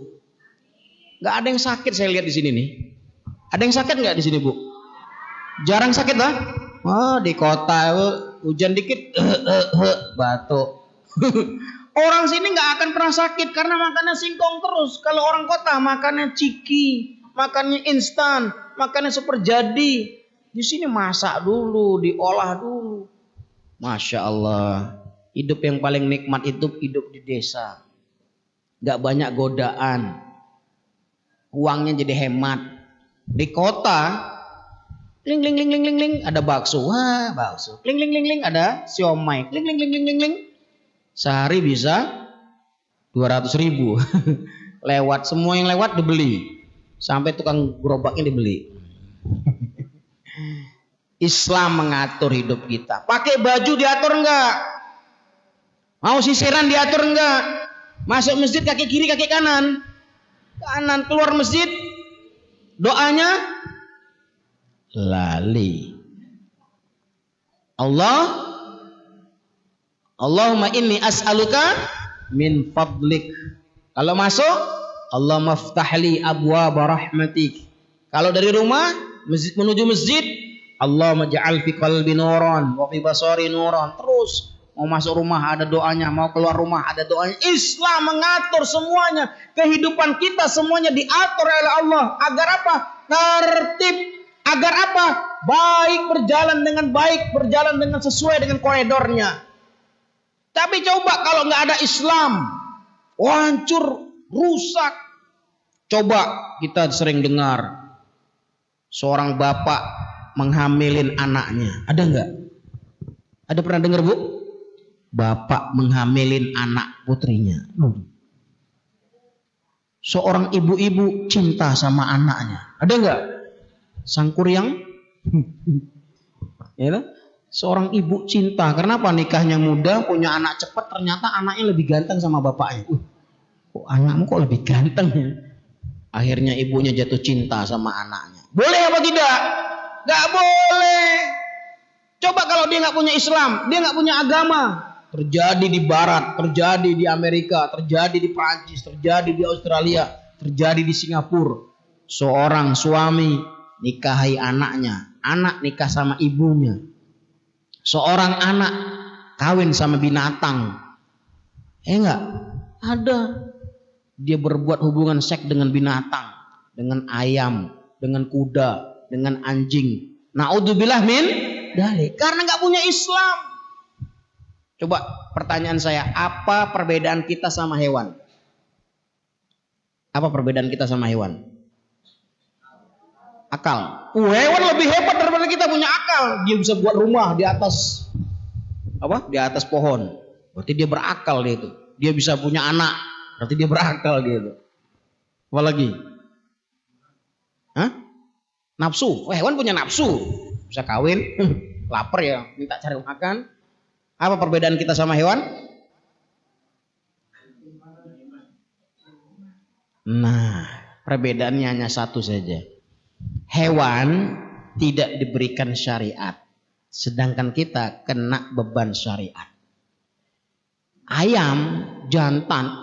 Gak ada yang sakit saya lihat di sini nih. Ada yang sakit nggak di sini bu? Jarang sakit lah. Di kota hujan dikit batuk. Orang sini nggak akan pernah sakit karena makannya singkong terus. Kalau orang kota makannya ciki, makannya instan, makannya seperjadi. Di sini masak dulu, diolah dulu. Masya Allah. Hidup yang paling nikmat itu hidup di desa. Gak banyak godaan. Uangnya jadi hemat. Di kota, ling ling ling ling ling ling, ada bakso. Wah, bakso. Ling ling ling ling, ada siomay. Ling ling ling ling ling ling. Sehari bisa 200.000. Lewat, semua yang lewat dibeli. Sampai tukang gerobaknya dibeli. Islam mengatur hidup kita. Pakai baju diatur enggak? Mau sisiran diatur enggak? Masuk masjid kaki kiri kaki kanan. Kanan, keluar masjid doanya lali. Allahumma inni as'aluka min fadlik. Kalau masuk, Allahumma ftahli abwaaba rahmatik. Kalau dari rumah menuju masjid, Allahumma ja'al fi qalbi nuran wa fi basari nuran. Terus mau masuk rumah ada doanya, mau keluar rumah ada doanya. Islam mengatur semuanya. Kehidupan kita semuanya diatur oleh Allah. Agar apa? Tertib. Agar apa? Baik, berjalan dengan baik, berjalan dengan sesuai dengan koridornya. Tapi coba kalau nggak ada Islam, hancur, rusak. Coba kita sering dengar seorang bapak menghamilin anaknya. Ada nggak? Ada pernah dengar bu? Bapak menghamilin anak putrinya. Seorang ibu-ibu cinta sama anaknya. Ada nggak? Sangkuriang. Ya, seorang ibu cinta. Kenapa nikahnya muda, punya anak cepat, ternyata anaknya lebih ganteng sama bapaknya. Kok anakmu kok lebih ganteng ya? Akhirnya ibunya jatuh cinta sama anaknya. Boleh apa tidak? Gak boleh. Coba kalau dia gak punya Islam, dia gak punya agama. Terjadi di Barat, terjadi di Amerika, terjadi di Prancis, terjadi di Australia, terjadi di Singapura. Seorang suami nikahi anaknya, anak nikah sama ibunya. Seorang anak kawin sama binatang. Enggak? Ada. Dia berbuat hubungan seks dengan binatang, dengan ayam, dengan kuda, dengan anjing. Naudzubillah min dzalik. Karena enggak punya Islam. Coba pertanyaan saya, apa perbedaan kita sama hewan? Apa perbedaan kita sama hewan? Akal. Hewan lebih hebat daripada kita, punya akal. Dia bisa buat rumah di atas apa? Di atas pohon. Berarti dia berakal dia itu. Dia bisa punya anak. Berarti dia berakal dia itu. Apa lagi? Hah? Nafsu. Hewan punya nafsu. Bisa kawin, lapar ya, minta cari makan. Apa perbedaan kita sama hewan? Nah, perbedaannya hanya satu saja. Hewan tidak diberikan syariat, sedangkan kita kena beban syariat. Ayam jantan,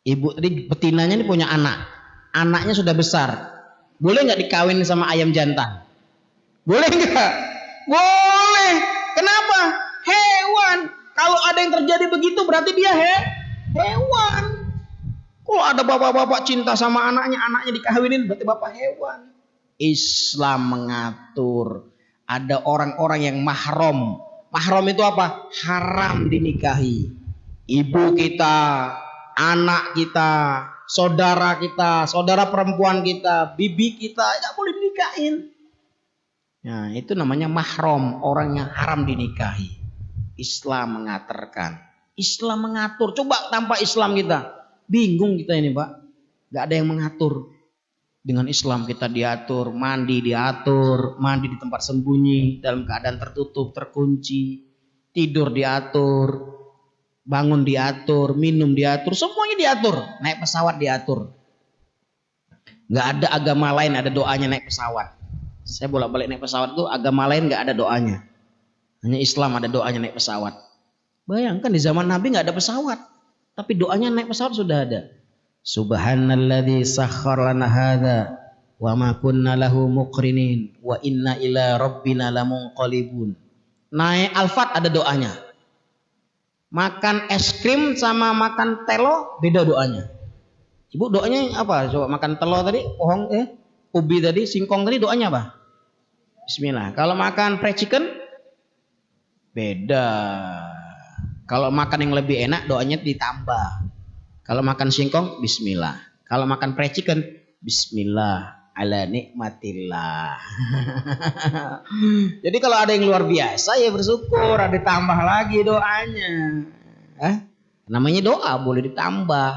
ibu tadi betinanya ini punya anak, anaknya sudah besar, boleh nggak dikawin sama ayam jantan? Boleh nggak? Boleh. Kenapa? Hewan. Kalau ada yang terjadi begitu berarti dia hewan. Kalau ada bapak-bapak cinta sama anaknya, anaknya dikawinin, berarti bapak hewan. Islam mengatur. Ada orang-orang yang mahram. Mahram itu apa? Haram dinikahi. Ibu kita, anak kita, saudara kita, saudara perempuan kita, bibi kita, tidak boleh dinikahin. Nah, itu namanya mahram, orang yang haram dinikahi. Islam mengaturkan. Islam mengatur. Coba tanpa Islam kita bingung kita ini, Pak. Gak ada yang mengatur. Dengan Islam kita diatur, mandi diatur, mandi di tempat sembunyi, dalam keadaan tertutup, terkunci, tidur diatur, bangun diatur, minum diatur, semuanya diatur. Naik pesawat diatur. Gak ada agama lain ada doanya naik pesawat. Saya bolak-balik naik pesawat itu, agama lain gak ada doanya. Hanya Islam ada doanya naik pesawat. Bayangkan di zaman Nabi gak ada pesawat, tapi doanya naik pesawat sudah ada. Subhanalladzi sakhkhara lana hadza wa ma kunna lahu muqrinin wa inna ila rabbina lamunqalibun. Naik Alfat ada doanya. Makan es krim sama makan telo beda doanya. Ibu doanya apa? Coba makan telo tadi, ubi tadi, singkong tadi doanya apa? Bismillah. Kalau makan fried chicken beda. Kalau makan yang lebih enak doanya ditambah. Kalau makan singkong bismillah. Kalau makan fried chicken bismillah ala nikmatillah. Jadi kalau ada yang luar biasa ya bersyukur, ada ditambah lagi doanya. Namanya doa boleh ditambah.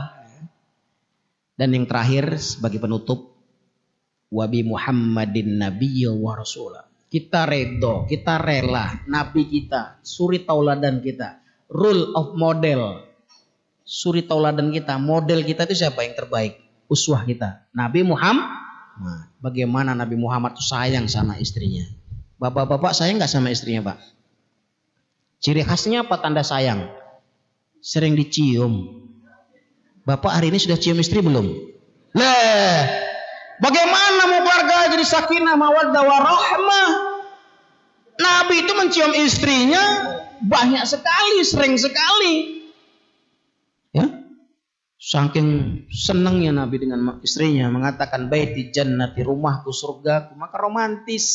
Dan yang terakhir sebagai penutup, wabi Muhammadin nabiyya wa rasulah. Kita redho, kita rela nabi kita, suri tauladan kita, rule of model, suri tauladan kita, model kita itu siapa yang terbaik? Uswah kita, Nabi Muhammad. Nah, bagaimana Nabi Muhammad itu sayang sama istrinya? Bapak-bapak sayang nggak sama istrinya, Pak? Ciri khasnya apa tanda sayang? Sering dicium. Bapak hari ini sudah cium istri belum? Bagaimana mau keluarga jadi sakinah mawaddah warahmah? Nabi itu mencium istrinya banyak sekali, sering sekali. Ya, saking senangnya Nabi dengan istrinya, mengatakan baiti jannati, rumahku surgaku, maka romantis.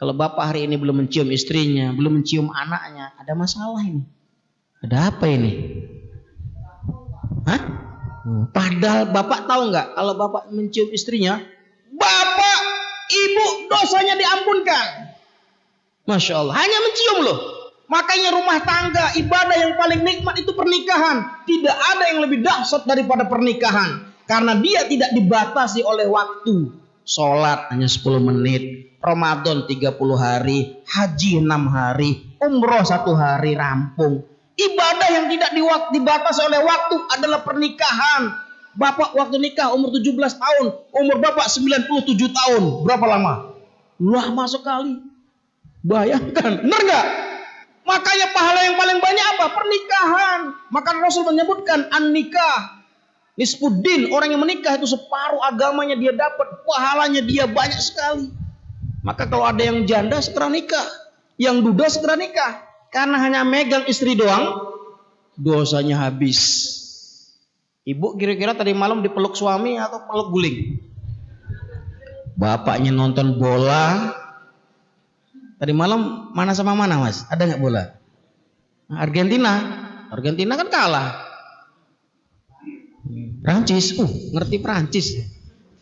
Kalau bapak hari ini belum mencium istrinya, belum mencium anaknya, ada masalah ini. Ada apa ini? Padahal bapak tahu nggak, kalau bapak mencium istrinya, bapak, ibu dosanya diampunkan. Masya Allah, hanya mencium loh. Makanya rumah tangga, ibadah yang paling nikmat itu pernikahan. Tidak ada yang lebih dahsyat daripada pernikahan. Karena dia tidak dibatasi oleh waktu. Sholat hanya 10 menit, Ramadan 30 hari, haji 6 hari, umroh 1 hari rampung. Ibadah yang tidak dibatasi oleh waktu adalah pernikahan. Bapak waktu nikah umur 17 tahun, umur bapak 97 tahun. Berapa lama? Lama sekali. Bayangkan, benar nggak? Makanya pahala yang paling banyak apa? Pernikahan. Maka Rasul menyebutkan an-nikah nisfuddin, orang yang menikah itu separuh agamanya dia dapat, pahalanya dia banyak sekali. Maka kalau ada yang janda segera nikah, yang duda segera nikah, karena hanya megang istri doang, dosanya habis. Ibu kira-kira tadi malam dipeluk suami atau peluk guling? Bapaknya nonton bola. Tadi malam mana sama mana, Mas? Ada nggak bola? Argentina kan kalah. Prancis, ngerti Prancis.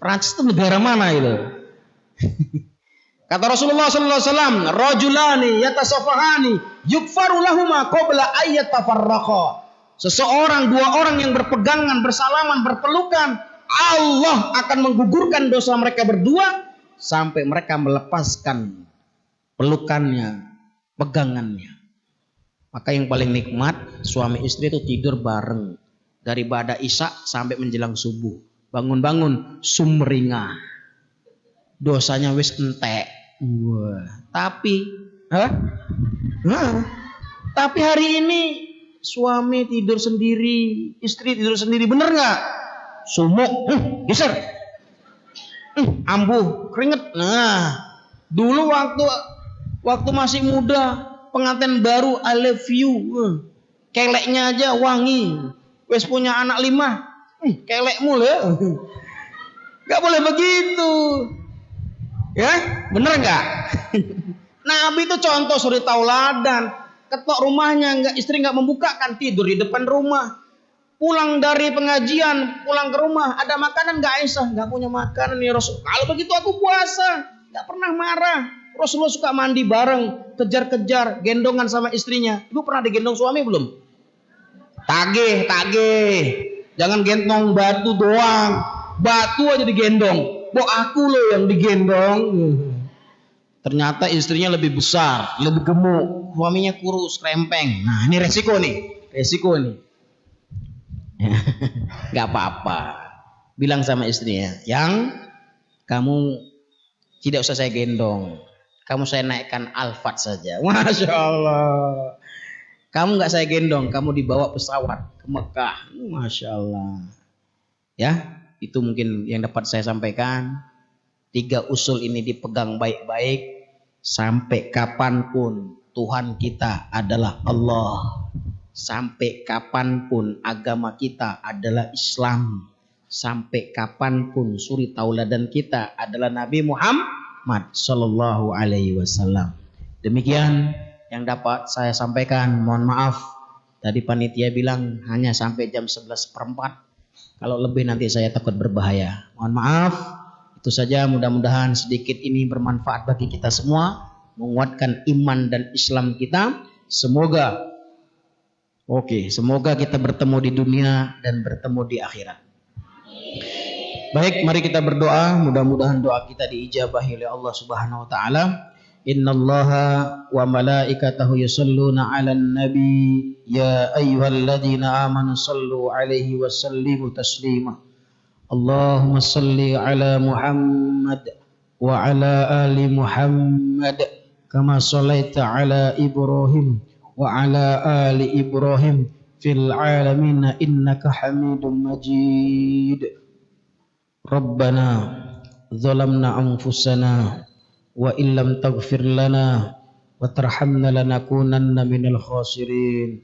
Prancis itu negara mana itu? Kata Rasulullah SAW, rajulani yatasafahani yukfaru lahuma qabla ayyatafarraqa. Seseorang, 2 orang yang berpegangan, bersalaman, berpelukan, Allah akan menggugurkan dosa mereka berdua sampai mereka melepaskan pelukannya, pegangannya. Maka yang paling nikmat suami istri itu tidur bareng dari ba'da isya sampai menjelang subuh. Bangun-bangun sumringah. Dosanya wis entek. Wah, tapi tapi hari ini suami tidur sendiri, istri tidur sendiri, bener nggak? Sumuk, geser, ambuh, keringet. Nah, dulu waktu masih muda, pengantin baru, I love you, keleknya aja wangi. Wes punya anak 5, kelekmu ya. Gak boleh begitu, ya, bener nggak? Nabi itu contoh suri tauladan. Ketok rumahnya, istri nggak membukakan, tidur di depan rumah. Pulang dari pengajian, pulang ke rumah, ada makanan nggak? Aisyah, nggak punya makanan ya Rasul. Kalau begitu aku puasa, nggak pernah marah. Rasulullah suka mandi bareng, kejar-kejar, gendongan sama istrinya. Ibu pernah digendong suami belum? Tagih. Jangan gendong batu doang, batu aja digendong. Aku loh yang digendong. Ternyata istrinya lebih besar, lebih gemuk, suaminya kurus, krempeng. Nah, ini resiko nih. Gak apa-apa. Bilang sama istrinya, yang kamu tidak usah saya gendong, kamu saya naikkan Alphard saja. Masya Allah. Kamu gak saya gendong, kamu dibawa pesawat ke Mekah. Masya Allah. Ya, itu mungkin yang dapat saya sampaikan. 3 usul ini dipegang baik-baik. Sampai kapanpun Tuhan kita adalah Allah. Sampai kapanpun agama kita adalah Islam. Sampai kapanpun suri tauladan kita adalah Nabi Muhammad Sallallahu Alaihi Wasallam. Demikian yang dapat saya sampaikan. Mohon maaf, tadi panitia bilang hanya sampai jam 11:04. Kalau lebih nanti saya takut berbahaya. Mohon maaf. Itu saja, mudah-mudahan sedikit ini bermanfaat bagi kita semua, menguatkan iman dan Islam kita. Semoga kita bertemu di dunia dan bertemu di akhirat. Baik, mari kita berdoa, mudah-mudahan doa kita diijabahi oleh Allah Subhanahu wa taala. Innallaha wa malaikatahu yusholluna 'alan nabi ya ayyuhalladzina amanu shallu 'alaihi wa sallimu taslima. Allahumma salli ala Muhammad wa ala ali Muhammad kama sallaita ala Ibrahim wa ala ali Ibrahim fil alamin innaka Hamidum Majid. Rabbana zalamna anfusana wa illam taghfir lana wa tarhamna lanakunanna minal khasirin.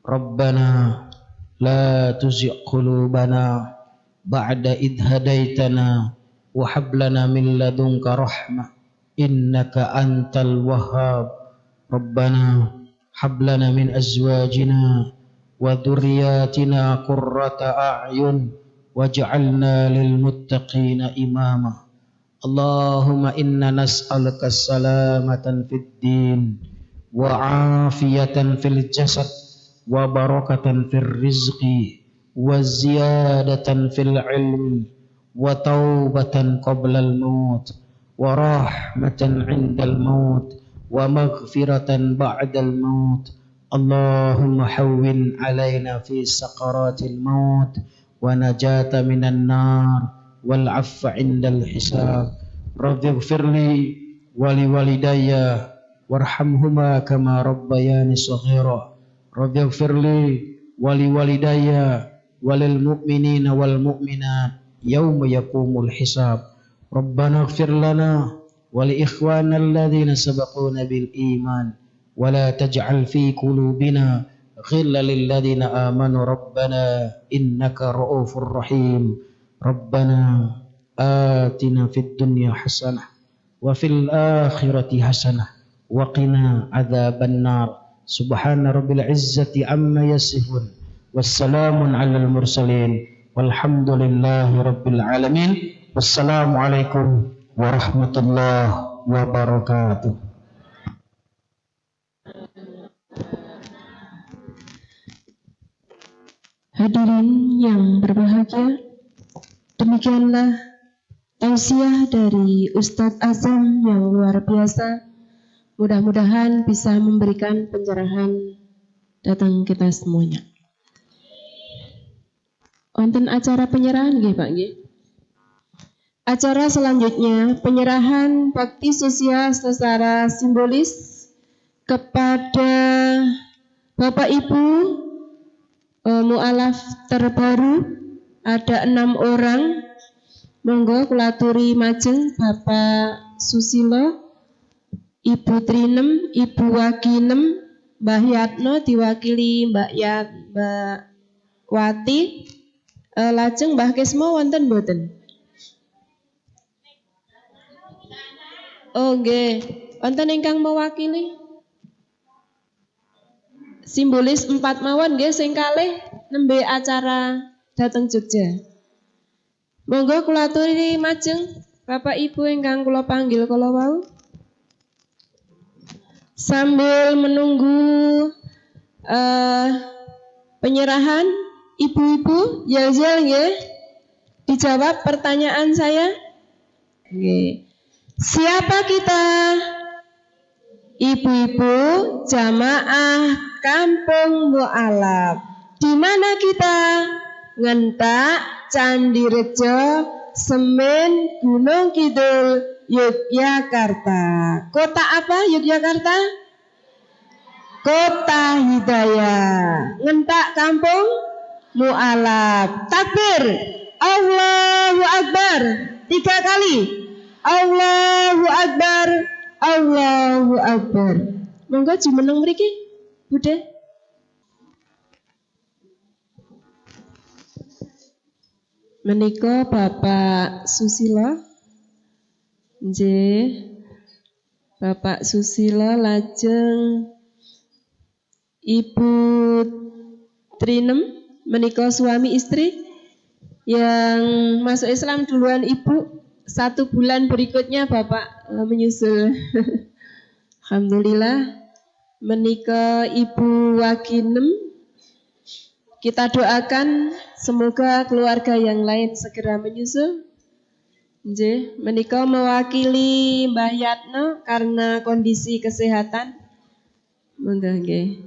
Rabbana la tuzigh qulubana ba'da idh hadaitana wa hab lana min ladunka rahmah innaka antal wahhab. Rabbana hab lana min azwajina wa dhurriyyatina qurrata a'yun waj'alna lil muttaqina imama. Allahumma inna nas'aluka salamatan fid din wa afiyatan fil jasad wa barakatan fir rizqi وزيادة في العلم وتوبة قبل الموت ورحمة عند الموت ومغفرة بعد الموت. اللهم حون علينا في سقرات الموت ونجاة من النار والعفو عند الحساب. رب اغفر لي ولوالدي وارحمهما كما ربياني صغيرا. رب اغفر لي ولوالدي وللمؤمنين والمؤمنات يوم يقوم الحساب. ربنا اغفر لنا ولإخواننا الذين سبقونا بالإيمان ولا تجعل في قلوبنا غلا للذين آمنوا ربنا إنك رؤوف رحيم. ربنا آتنا في الدنيا حسنة وفي الآخرة حسنة وقنا عذاب النار. سبحان رب العزة عما يصفون والسلام على المرسلين والحمد لله رب العالمين. والسلام عليكم ورحمة الله وبركاته. Hadirin yang berbahagia, demikianlah tausiah dari Ustadz Azam yang luar biasa. Mudah-mudahan bisa memberikan pencerahan datang kita semuanya. Wonten acara penyerahan nggih Pak nggih. Acara selanjutnya penyerahan bakti sosial secara simbolis kepada Bapak Ibu mualaf terbaru ada 6 orang. Monggo kulaturi majeng Bapak Susilo, Ibu Trinem, Ibu Wakinem, Mbah Yatno diwakili Mbak Wati. Lajeng Mbah Kesmo wonten mboten? Oh nggih, wonten ingkang mewakili? Simbolis 4 mawon nggih sing kalih nembe acara dateng Jogja. Monggo kula aturi majeng Bapak Ibu ingkang kula panggil kala wau. Sambil menunggu penyerahan, ibu-ibu yel-yel nggih dijawab pertanyaan saya. Nggih. Siapa kita? Ibu-ibu jamaah Kampung Mu'alaf. Di mana kita? Ngentak, Candi Rejo, Semen, Gunung Kidul, Yogyakarta. Kota apa Yogyakarta? Kota Hidayah. Ngentak Kampung Mu'alaf. Takbir. Allahu Akbar. 3 kali. Allahu Akbar. Allahu Akbar. Monggo jumeneng mriki, Bude. Menika Bapak Susilo. Nggih. Bapak Susilo lajeng Ibu Trinem menika suami istri yang masuk Islam duluan Ibu. 1 bulan berikutnya Bapak menyusul. Alhamdulillah. Menika Ibu Wakinem. Kita doakan semoga keluarga yang lain segera menyusul. Nggih, menika mewakili Mbah Yatno karena kondisi kesehatan. Monggo nggih.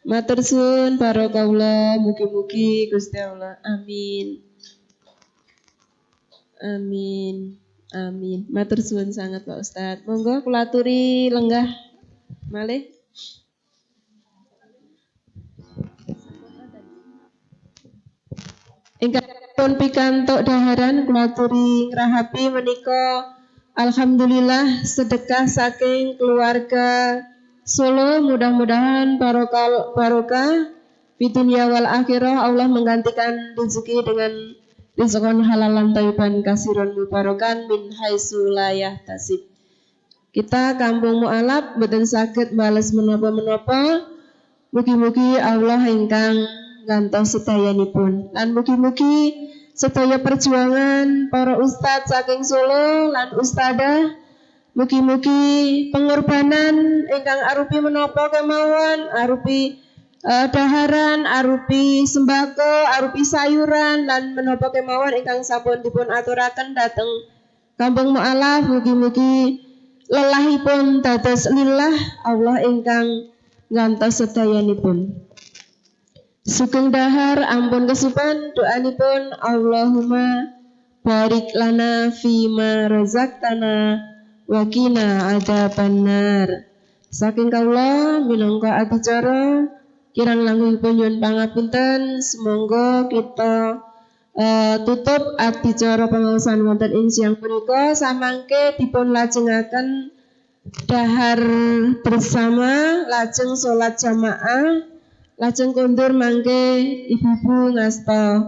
Matur suwun barakallah, mugi-mugi Gusti Allah. Amin. Amin. Amin. Matur suwun sangat Pak Ustadz. Monggo kula aturi lenggah malih. Ingkang pun pikantuk daharan kula aturi ngrahapi menika alhamdulillah sedekah saking keluarga Solo. Mudah-mudahan barokah di dunia wal akhirah. Allah menggantikan rezeki dengan rizqan halalan thayyiban kasiron mubarakan min haitsu la yahtasib. Kita Kampung Mu'alaf boten saged bales menapa-menapa. Mugi-mugi Allah ingkang ngantos sedayanipun. Lan mugi-mugi sedaya perjuangan para ustadz saking Solo lan ustadzah, mugi-mugi pengorbanan ingkang arupi menapa kemawon, arupi daharan arupi sembako, arupi sayuran lan menapa kemawon ingkang sampun dipun aturaken dhateng Kampung Mu'alaf, mugi-mugi lelahipun dados lillah Allah ingkang ngantos sedayanipun. Sugeng dahar ampun kesupen doanipun Allahumma barik lana fima razaqtana wa qina adzabannar. Saking kawula minangka adicara kirang langkungipun nyuwun pangapunten, semoga kita tutup adicara pengaosan wonten ing siang punika samangke dipun lajengaken dahar bersama, lajeng salat jamaah, lajeng kondur mangke ibu-ibu ngasta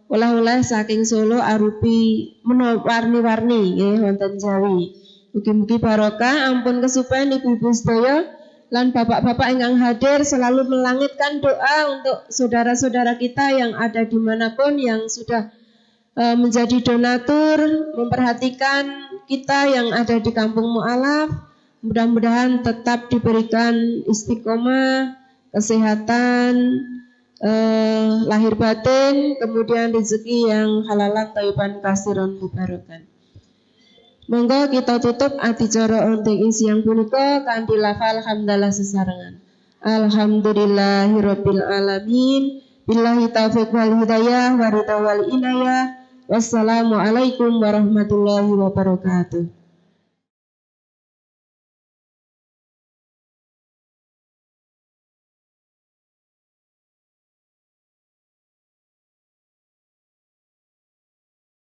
oleh-oleh saking Solo arupi warni-warni nggih wonten Jawi. Mugi-mugi barokah ampun kesupen ibu-ibu sedaya lan bapak-bapak ingkang hadir selalu melangitkan doa untuk saudara-saudara kita yang ada dimanapun yang sudah menjadi donatur, memperhatikan kita yang ada di Kampung Mu'alaf. Mudah-mudahan tetap diberikan istiqomah, kesehatan, lahir batin, kemudian rezeki yang halalan thayyiban kasiron mubarakan. Monggo kita tutup adicara wonten ing siang punika kanthi lafal hamdalah sesarengan. Alhamdulillahirabbil alamin. Billahi taufiq wal hidayah wa ridha wal inayah. Wassalamualaikum warahmatullahi wabarakatuh.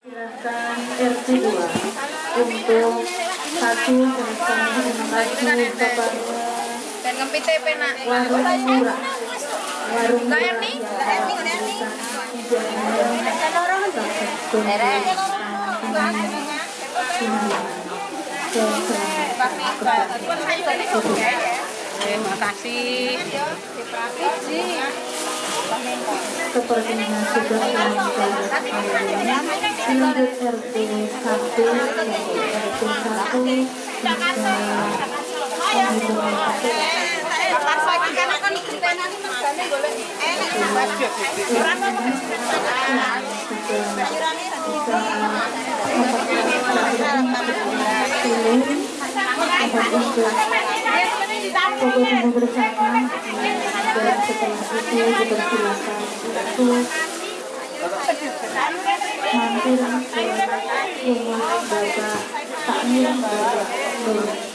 Silakan RT 2 untuk satu selesai maju kepada dan ngempit TP nak warung murah. Warung murah terima kasih. seperti yang sudah dilakukan lanjut RT 1 RT 1 bersama dan setelah itu dipersilakan untuk mampir ke rumah Bapak Takmir Bapak